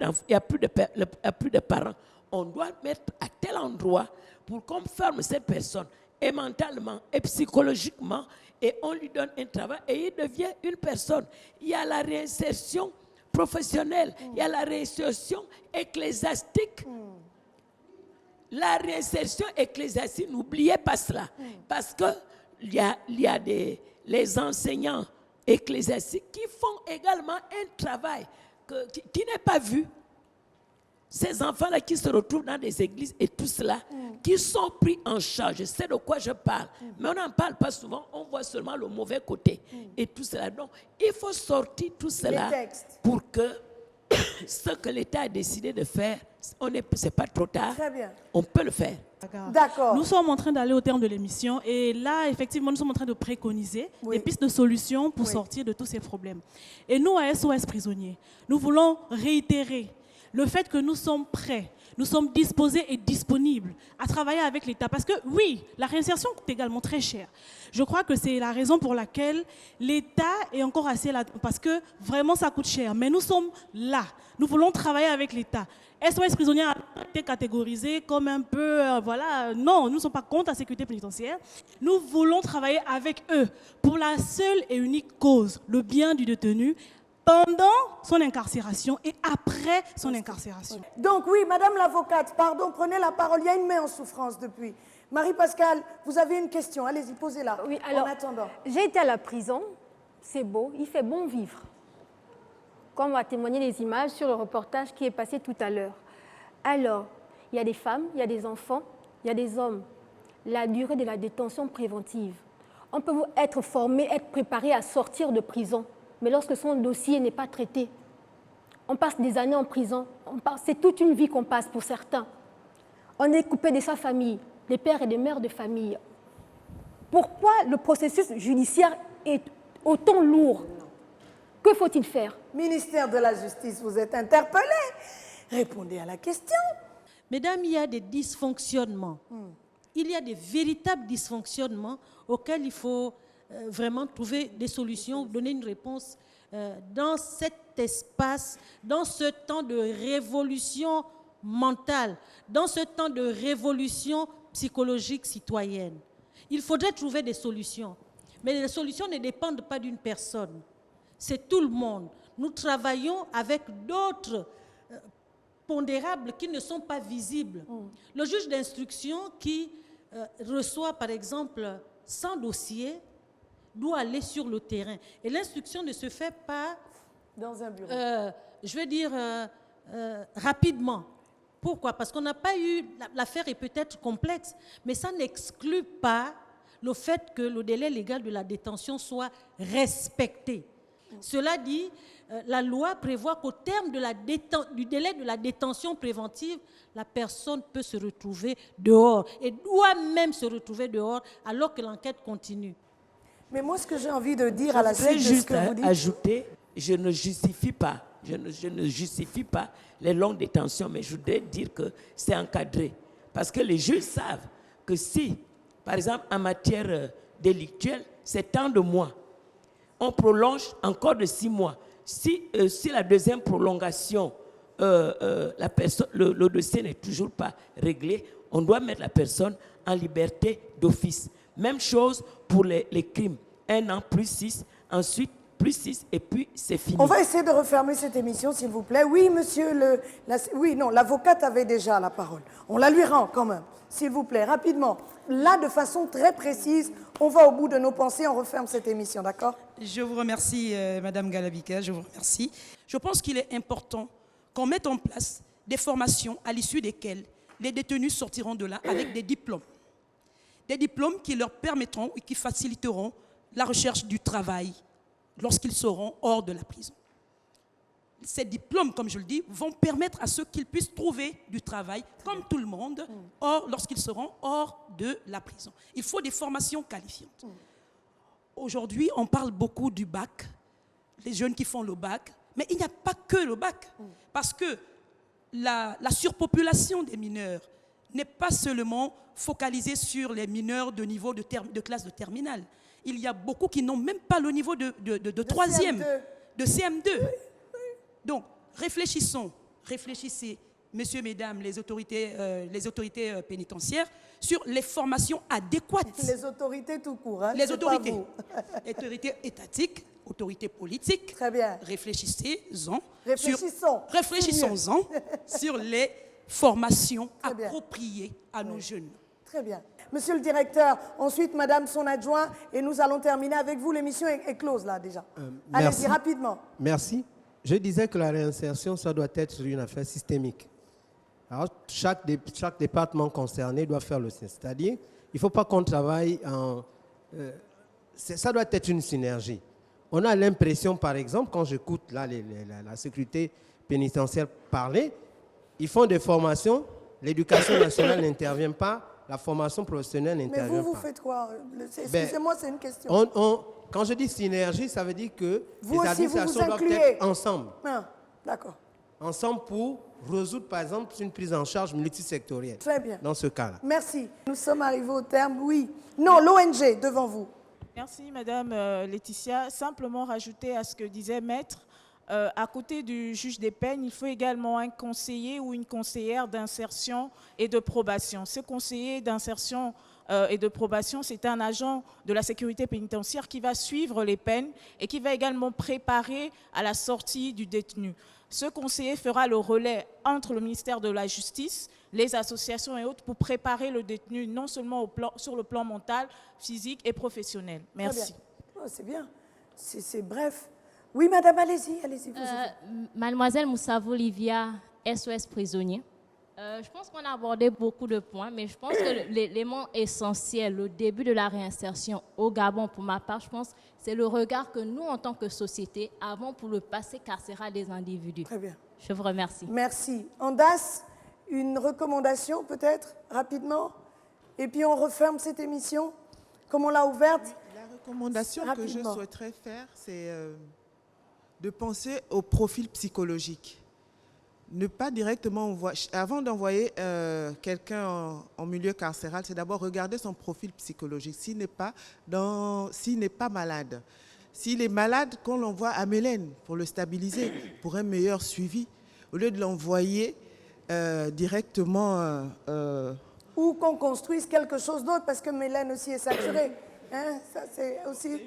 B: de parents. On doit mettre à tel endroit pour qu'on forme cette personne, et mentalement, et psychologiquement, et on lui donne un travail, et il devient une personne. Il y a la réinsertion professionnelle, il y a la réinsertion ecclésiastique. La réinsertion ecclésiastique, n'oubliez pas cela, parce qu'il y a les enseignants ecclésiastiques qui font également un travail qui n'est pas vu. Ces enfants-là qui se retrouvent dans des églises et tout cela, qui sont pris en charge, je sais de quoi je parle, mais on n'en parle pas souvent, on voit seulement le mauvais côté et tout cela. Donc, il faut sortir tout cela pour que ce que l'État a décidé de faire, ce n'est pas trop tard, on peut le faire.
H: D'accord.
L: Nous sommes en train d'aller au terme de l'émission et là, effectivement, nous sommes en train de préconiser des pistes de solutions pour sortir de tous ces problèmes. Et nous, à SOS Prisonniers, nous voulons réitérer le fait que nous sommes prêts, nous sommes disposés et disponibles à travailler avec l'État. Parce que oui, la réinsertion coûte également très cher. Je crois que c'est la raison pour laquelle l'État est encore assez là, parce que vraiment ça coûte cher. Mais nous sommes là, nous voulons travailler avec l'État. SOS Prisonniers a été catégorisé comme un peu, non, nous ne sommes pas contre la sécurité pénitentiaire. Nous voulons travailler avec eux pour la seule et unique cause, le bien du détenu, pendant son incarcération et après son incarcération.
H: Donc oui, Madame l'avocate, pardon, prenez la parole. Il y a une main en souffrance depuis. Marie-Pascale, vous avez une question, allez-y, posez-la.
A: Oui, alors,
H: en attendant.
A: J'ai été à la prison, c'est beau, il fait bon vivre. Comme a témoigné les images sur le reportage qui est passé tout à l'heure. Alors, il y a des femmes, il y a des enfants, il y a des hommes. La durée de la détention préventive. On peut être formé, être préparé à sortir de prison. Mais lorsque son dossier n'est pas traité, on passe des années en prison, c'est toute une vie qu'on passe pour certains. On est coupé de sa famille, des pères et des mères de famille. Pourquoi le processus judiciaire est autant lourd? Que faut-il faire?
H: Ministère de la Justice, vous êtes interpellé. Répondez à la question.
D: Mesdames, il y a des dysfonctionnements. Il y a des véritables dysfonctionnements auxquels il faut vraiment trouver des solutions, donner une réponse dans cet espace, dans ce temps de révolution mentale, dans ce temps de révolution psychologique citoyenne. Il faudrait trouver des solutions. Mais les solutions ne dépendent pas d'une personne. C'est tout le monde. nous travaillons avec d'autres pondérables qui ne sont pas visibles. Le juge d'instruction qui reçoit, par exemple, 100 dossiers, doit aller sur le terrain. Et l'instruction ne se fait pas
H: dans un bureau.
D: Je veux dire rapidement. Pourquoi? Parce qu'on n'a pas eu... L'affaire est peut-être complexe, mais ça n'exclut pas le fait que le délai légal de la détention soit respecté. Cela dit, la loi prévoit qu'au terme du délai de la détention préventive, la personne peut se retrouver dehors et doit même se retrouver dehors alors que l'enquête continue.
H: Mais moi, ce que j'ai envie de dire à la suite de ce que vous dites...
B: ajouter, je ne justifie pas les longues détentions, mais je voudrais dire que c'est encadré. Parce que les juges savent que si, par exemple, en matière délictuelle, c'est tant de mois, on prolonge encore de 6 mois. Si la deuxième prolongation, le dossier n'est toujours pas réglé, on doit mettre la personne en liberté d'office. Même chose pour les crimes. 1 an plus 6, ensuite plus 6 et puis c'est fini.
H: On va essayer de refermer cette émission, s'il vous plaît. Oui, monsieur l'avocate avait déjà la parole. On la lui rend quand même, s'il vous plaît, rapidement. Là, de façon très précise, on va au bout de nos pensées, on referme cette émission, d'accord?
N: Je vous remercie, Madame Galabika, je vous remercie. Je pense qu'il est important qu'on mette en place des formations à l'issue desquelles les détenus sortiront de là avec des diplômes. Des diplômes qui leur permettront et qui faciliteront la recherche du travail lorsqu'ils seront hors de la prison. Ces diplômes, comme je le dis, vont permettre à ceux qu'ils puissent trouver du travail, comme tout le monde, lorsqu'ils seront hors de la prison. Il faut des formations qualifiantes. Aujourd'hui, on parle beaucoup du bac, les jeunes qui font le bac, mais il n'y a pas que le bac, parce que la surpopulation des mineurs n'est pas seulement focalisée sur les mineurs de niveau de classe de terminale. Il y a beaucoup qui n'ont même pas le niveau de troisième, de CM2. Donc, réfléchissez, messieurs, mesdames, les autorités pénitentiaires, sur les formations adéquates.
H: Les autorités tout court, hein,
N: les autorités. Autorités étatiques, autorités politiques.
H: Très bien.
N: Réfléchissons-en sur les formations appropriées à nos jeunes.
H: Très bien. Monsieur le directeur, ensuite Madame son adjoint, et nous allons terminer avec vous. L'émission est close là déjà. Allez-y rapidement.
T: Merci. Je disais que la réinsertion, ça doit être une affaire systémique. Alors, chaque département concerné doit faire le sien. C'est-à-dire, il ne faut pas qu'on travaille en... ça doit être une synergie. On a l'impression, par exemple, quand j'écoute là, la sécurité pénitentiaire parler, ils font des formations, l'éducation nationale n'intervient pas, la formation professionnelle n'intervient pas.
H: Mais vous faites quoi? Excusez-moi, c'est une question.
T: Quand je dis synergie, ça veut dire que
H: vous
T: les administrations doivent être ensemble.
H: D'accord.
T: Ensemble pour résoudre, par exemple, une prise en charge multisectorielle.
H: Très bien.
T: Dans ce cas-là.
H: Merci. Nous sommes arrivés au terme. Oui. Non, l'ONG, devant vous.
M: Merci, Madame Laetitia. Simplement rajouter à ce que disait Maître, à côté du juge des peines, il faut également un conseiller ou une conseillère d'insertion et de probation. Ce conseiller d'insertion et de probation, c'est un agent de la sécurité pénitentiaire qui va suivre les peines et qui va également préparer à la sortie du détenu. Ce conseiller fera le relais entre le ministère de la Justice, les associations et autres pour préparer le détenu non seulement sur le plan mental, physique et professionnel. Merci.
H: C'est bien. C'est bref. Oui, madame, allez-y.
F: Mademoiselle Moussavou Livia, SOS prisonnier. Je pense qu'on a abordé beaucoup de points, mais je pense que l'élément essentiel, le début de la réinsertion au Gabon, pour ma part, je pense, c'est le regard que nous, en tant que société, avons pour le passé carcéral des individus.
H: Très bien.
F: Je vous remercie.
H: Merci. Andas, une recommandation peut-être, rapidement, et puis on referme cette émission, comme on l'a ouverte.
O: La recommandation que je souhaiterais faire, c'est de penser au profil psychologique. Ne pas directement avant d'envoyer quelqu'un en milieu carcéral, c'est d'abord regarder son profil psychologique. S'il n'est pas malade. S'il est malade, qu'on l'envoie à Mélène pour le stabiliser, pour un meilleur suivi, au lieu de l'envoyer directement...
H: Ou qu'on construise quelque chose d'autre, parce que Mélène aussi est saturée. Hein, ça, c'est aussi...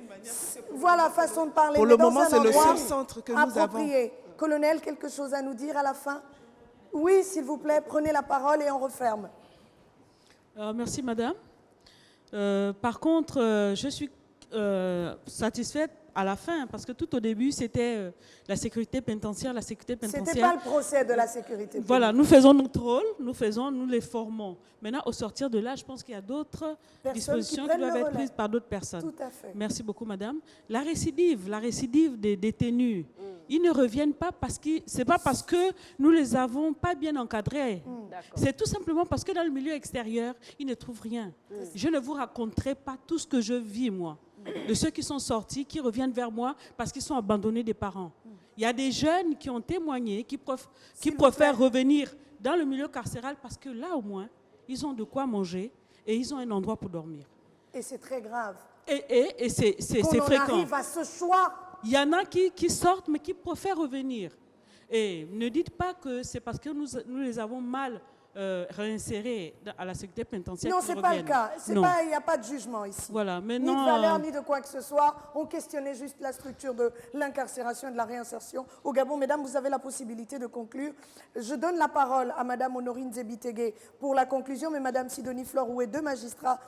H: Voilà, façon de parler.
O: Pour le
H: mais dans
O: moment,
H: un
O: c'est le
H: endroit
O: seul centre que nous avons.
H: approprié. Colonel, quelque chose à nous dire à la fin? Oui, s'il vous plaît, prenez la parole et on referme.
L: Merci, madame. Par contre, je suis satisfaite à la fin, parce que tout au début, c'était la sécurité pénitentiaire,
H: C'était pas le procès de la sécurité.
L: Voilà, nous faisons notre rôle, nous les formons. Maintenant, au sortir de là, je pense qu'il y a d'autres dispositions qui doivent être prises par d'autres personnes.
H: Tout à fait.
L: Merci beaucoup, madame. La récidive des détenus, ils ne reviennent pas c'est pas parce que nous les avons pas bien encadrés. C'est tout simplement parce que dans le milieu extérieur, ils ne trouvent rien. Je ne vous raconterai pas tout ce que je vis, moi, de ceux qui sont sortis, qui reviennent vers moi parce qu'ils sont abandonnés des parents. Il y a des jeunes qui ont témoigné, qui préfèrent revenir dans le milieu carcéral parce que là, au moins, ils ont de quoi manger et ils ont un endroit pour dormir.
H: Et c'est très grave.
L: Et c'est fréquent.
H: On arrive à ce choix.
L: Il y en a qui sortent, mais qui préfèrent revenir. Et ne dites pas que c'est parce que nous les avons mal réinsérés à la sécurité pénitentiaire.
H: Non, ce n'est pas le cas. Il n'y a pas de jugement ici.
L: Voilà, mais
H: ni
L: non,
H: de valeur, ni de quoi que ce soit. On questionnait juste la structure de l'incarcération et de la réinsertion. Au Gabon, mesdames, vous avez la possibilité de conclure. Je donne la parole à madame Honorine Zebitege pour la conclusion, mais madame Sidonie Fleur-Rouet, deux magistrats,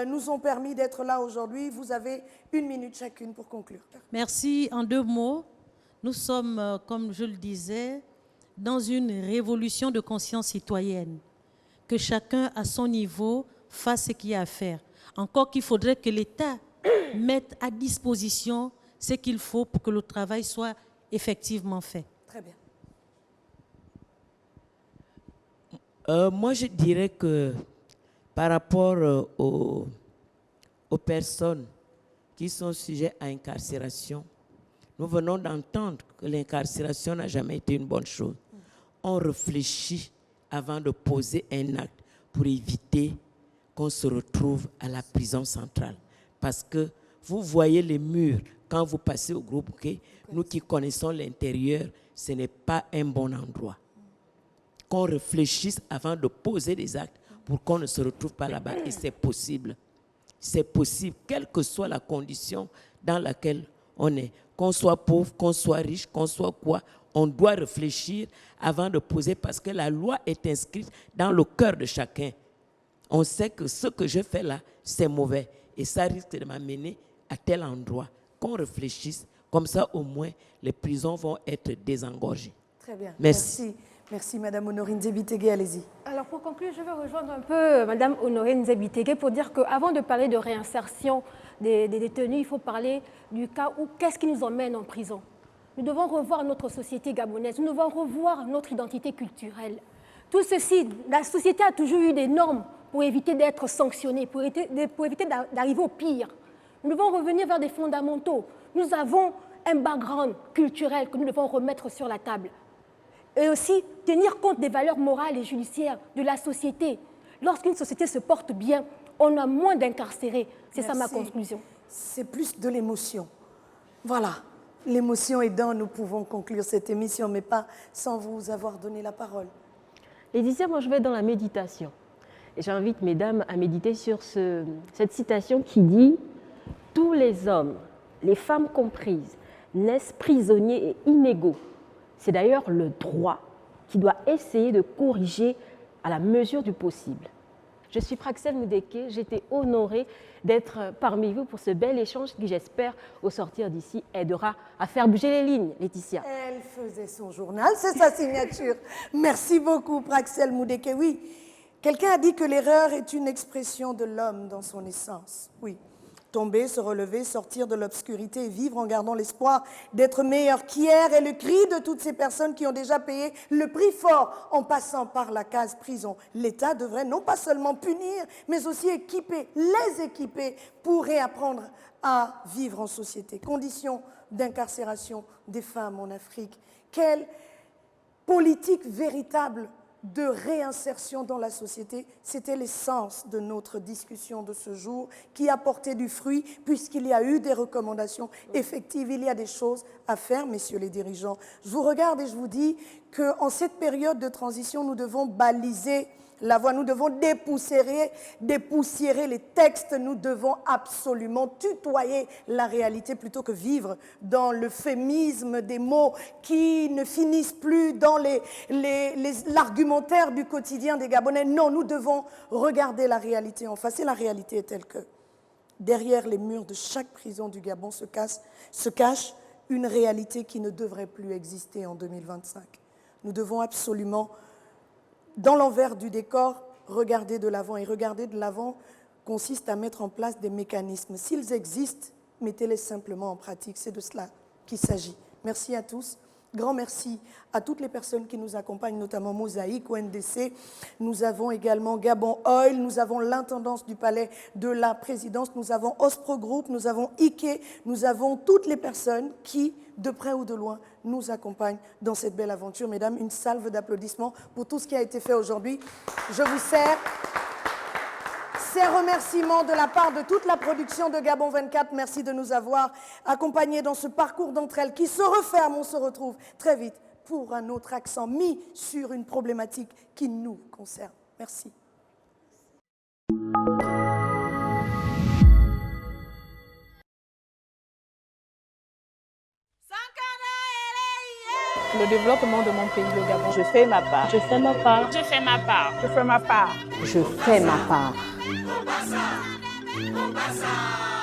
H: nous ont permis d'être là aujourd'hui. Vous avez 1 minute chacune pour conclure.
D: Merci. En 2 mots, nous sommes, comme je le disais, dans une révolution de conscience citoyenne, que chacun à son niveau fasse ce qu'il y a à faire. Encore qu'il faudrait que l'État mette à disposition ce qu'il faut pour que le travail soit effectivement fait.
H: Très bien.
B: Moi, je dirais que par rapport aux personnes qui sont sujettes à incarcération, nous venons d'entendre que l'incarcération n'a jamais été une bonne chose. On réfléchit avant de poser un acte pour éviter qu'on se retrouve à la prison centrale. Parce que vous voyez les murs, quand vous passez au groupe, nous qui connaissons l'intérieur, ce n'est pas un bon endroit. Qu'on réfléchisse avant de poser des actes pour qu'on ne se retrouve pas là-bas. Et c'est possible. C'est possible, quelle que soit la condition dans laquelle on est. Qu'on soit pauvre, qu'on soit riche, qu'on soit quoi, on doit réfléchir avant de poser parce que la loi est inscrite dans le cœur de chacun. On sait que ce que je fais là, c'est mauvais et ça risque de m'amener à tel endroit. Qu'on réfléchisse, comme ça au moins les prisons vont être désengorgées.
H: Très bien.
B: Merci.
H: Merci, madame Honorine Zebitege, allez-y.
A: Alors pour conclure, je vais rejoindre un peu madame Honorine Zebitege pour dire qu'avant de parler de réinsertion des détenus, il faut parler du cas où qu'est-ce qui nous emmène en prison. Nous devons revoir notre société gabonaise, nous devons revoir notre identité culturelle. Tout ceci, la société a toujours eu des normes pour éviter d'être sanctionnée, pour éviter d'arriver au pire. Nous devons revenir vers des fondamentaux. Nous avons un background culturel que nous devons remettre sur la table. Et aussi tenir compte des valeurs morales et judiciaires de la société. Lorsqu'une société se porte bien, on a moins d'incarcérés. C'est ça ma conclusion.
H: C'est plus de l'émotion. Voilà. L'émotion aidant, nous pouvons conclure cette émission, mais pas sans vous avoir donné la parole.
C: Laetitia, moi je vais dans la méditation. Et j'invite mesdames à méditer sur cette citation qui dit « Tous les hommes, les femmes comprises, naissent prisonniers et inégaux. C'est d'ailleurs le droit qui doit essayer de corriger à la mesure du possible. » Je suis Praxel Moudeke, j'étais honorée d'être parmi vous pour ce bel échange qui, j'espère, au sortir d'ici, aidera à faire bouger les lignes, Laetitia.
H: Elle faisait son journal, c'est sa signature. Merci beaucoup, Praxel Moudeke. Oui, quelqu'un a dit que l'erreur est une expression de l'homme dans son essence. Oui. Tomber, se relever, sortir de l'obscurité et vivre en gardant l'espoir d'être meilleur qu'hier est le cri de toutes ces personnes qui ont déjà payé le prix fort en passant par la case prison. L'État devrait non pas seulement punir, mais aussi les équiper pour réapprendre à vivre en société. Conditions d'incarcération des femmes en Afrique. Quelle politique véritable de réinsertion dans la société. C'était l'essence de notre discussion de ce jour qui a porté du fruit puisqu'il y a eu des recommandations effectives. Il y a des choses à faire, messieurs les dirigeants. Je vous regarde et je vous dis qu'en cette période de transition, nous devons baliser la voie, nous devons dépoussiérer les textes, nous devons absolument tutoyer la réalité plutôt que vivre dans l'euphémisme des mots qui ne finissent plus dans l'argumentaire du quotidien des Gabonais. Non, nous devons regarder la réalité en face. Et la réalité est telle que derrière les murs de chaque prison du Gabon se cache une réalité qui ne devrait plus exister en 2025. Nous devons absolument, dans l'envers du décor, regarder de l'avant. Et regarder de l'avant consiste à mettre en place des mécanismes. S'ils existent, mettez-les simplement en pratique. C'est de cela qu'il s'agit. Merci à tous. Grand merci à toutes les personnes qui nous accompagnent, notamment Mosaïque, ONDC. Nous avons également Gabon Oil, nous avons l'intendance du palais de la présidence, nous avons Ospro Group, nous avons Ike, nous avons toutes les personnes qui, de près ou de loin, nous accompagnent dans cette belle aventure. Mesdames, une salve d'applaudissements pour tout ce qui a été fait aujourd'hui. Je vous sers ces remerciements de la part de toute la production de Gabon 24. Merci de nous avoir accompagnés dans ce parcours d'entre elles qui se referme. On se retrouve très vite pour un autre accent mis sur une problématique qui nous concerne. Merci.
G: Le développement de mon pays, le Gabon.
V: Je fais ma part.
G: Je fais ma part.
V: Je fais ma part.
G: Je fais ma part.
V: Je fais ma part.
W: Mombasa.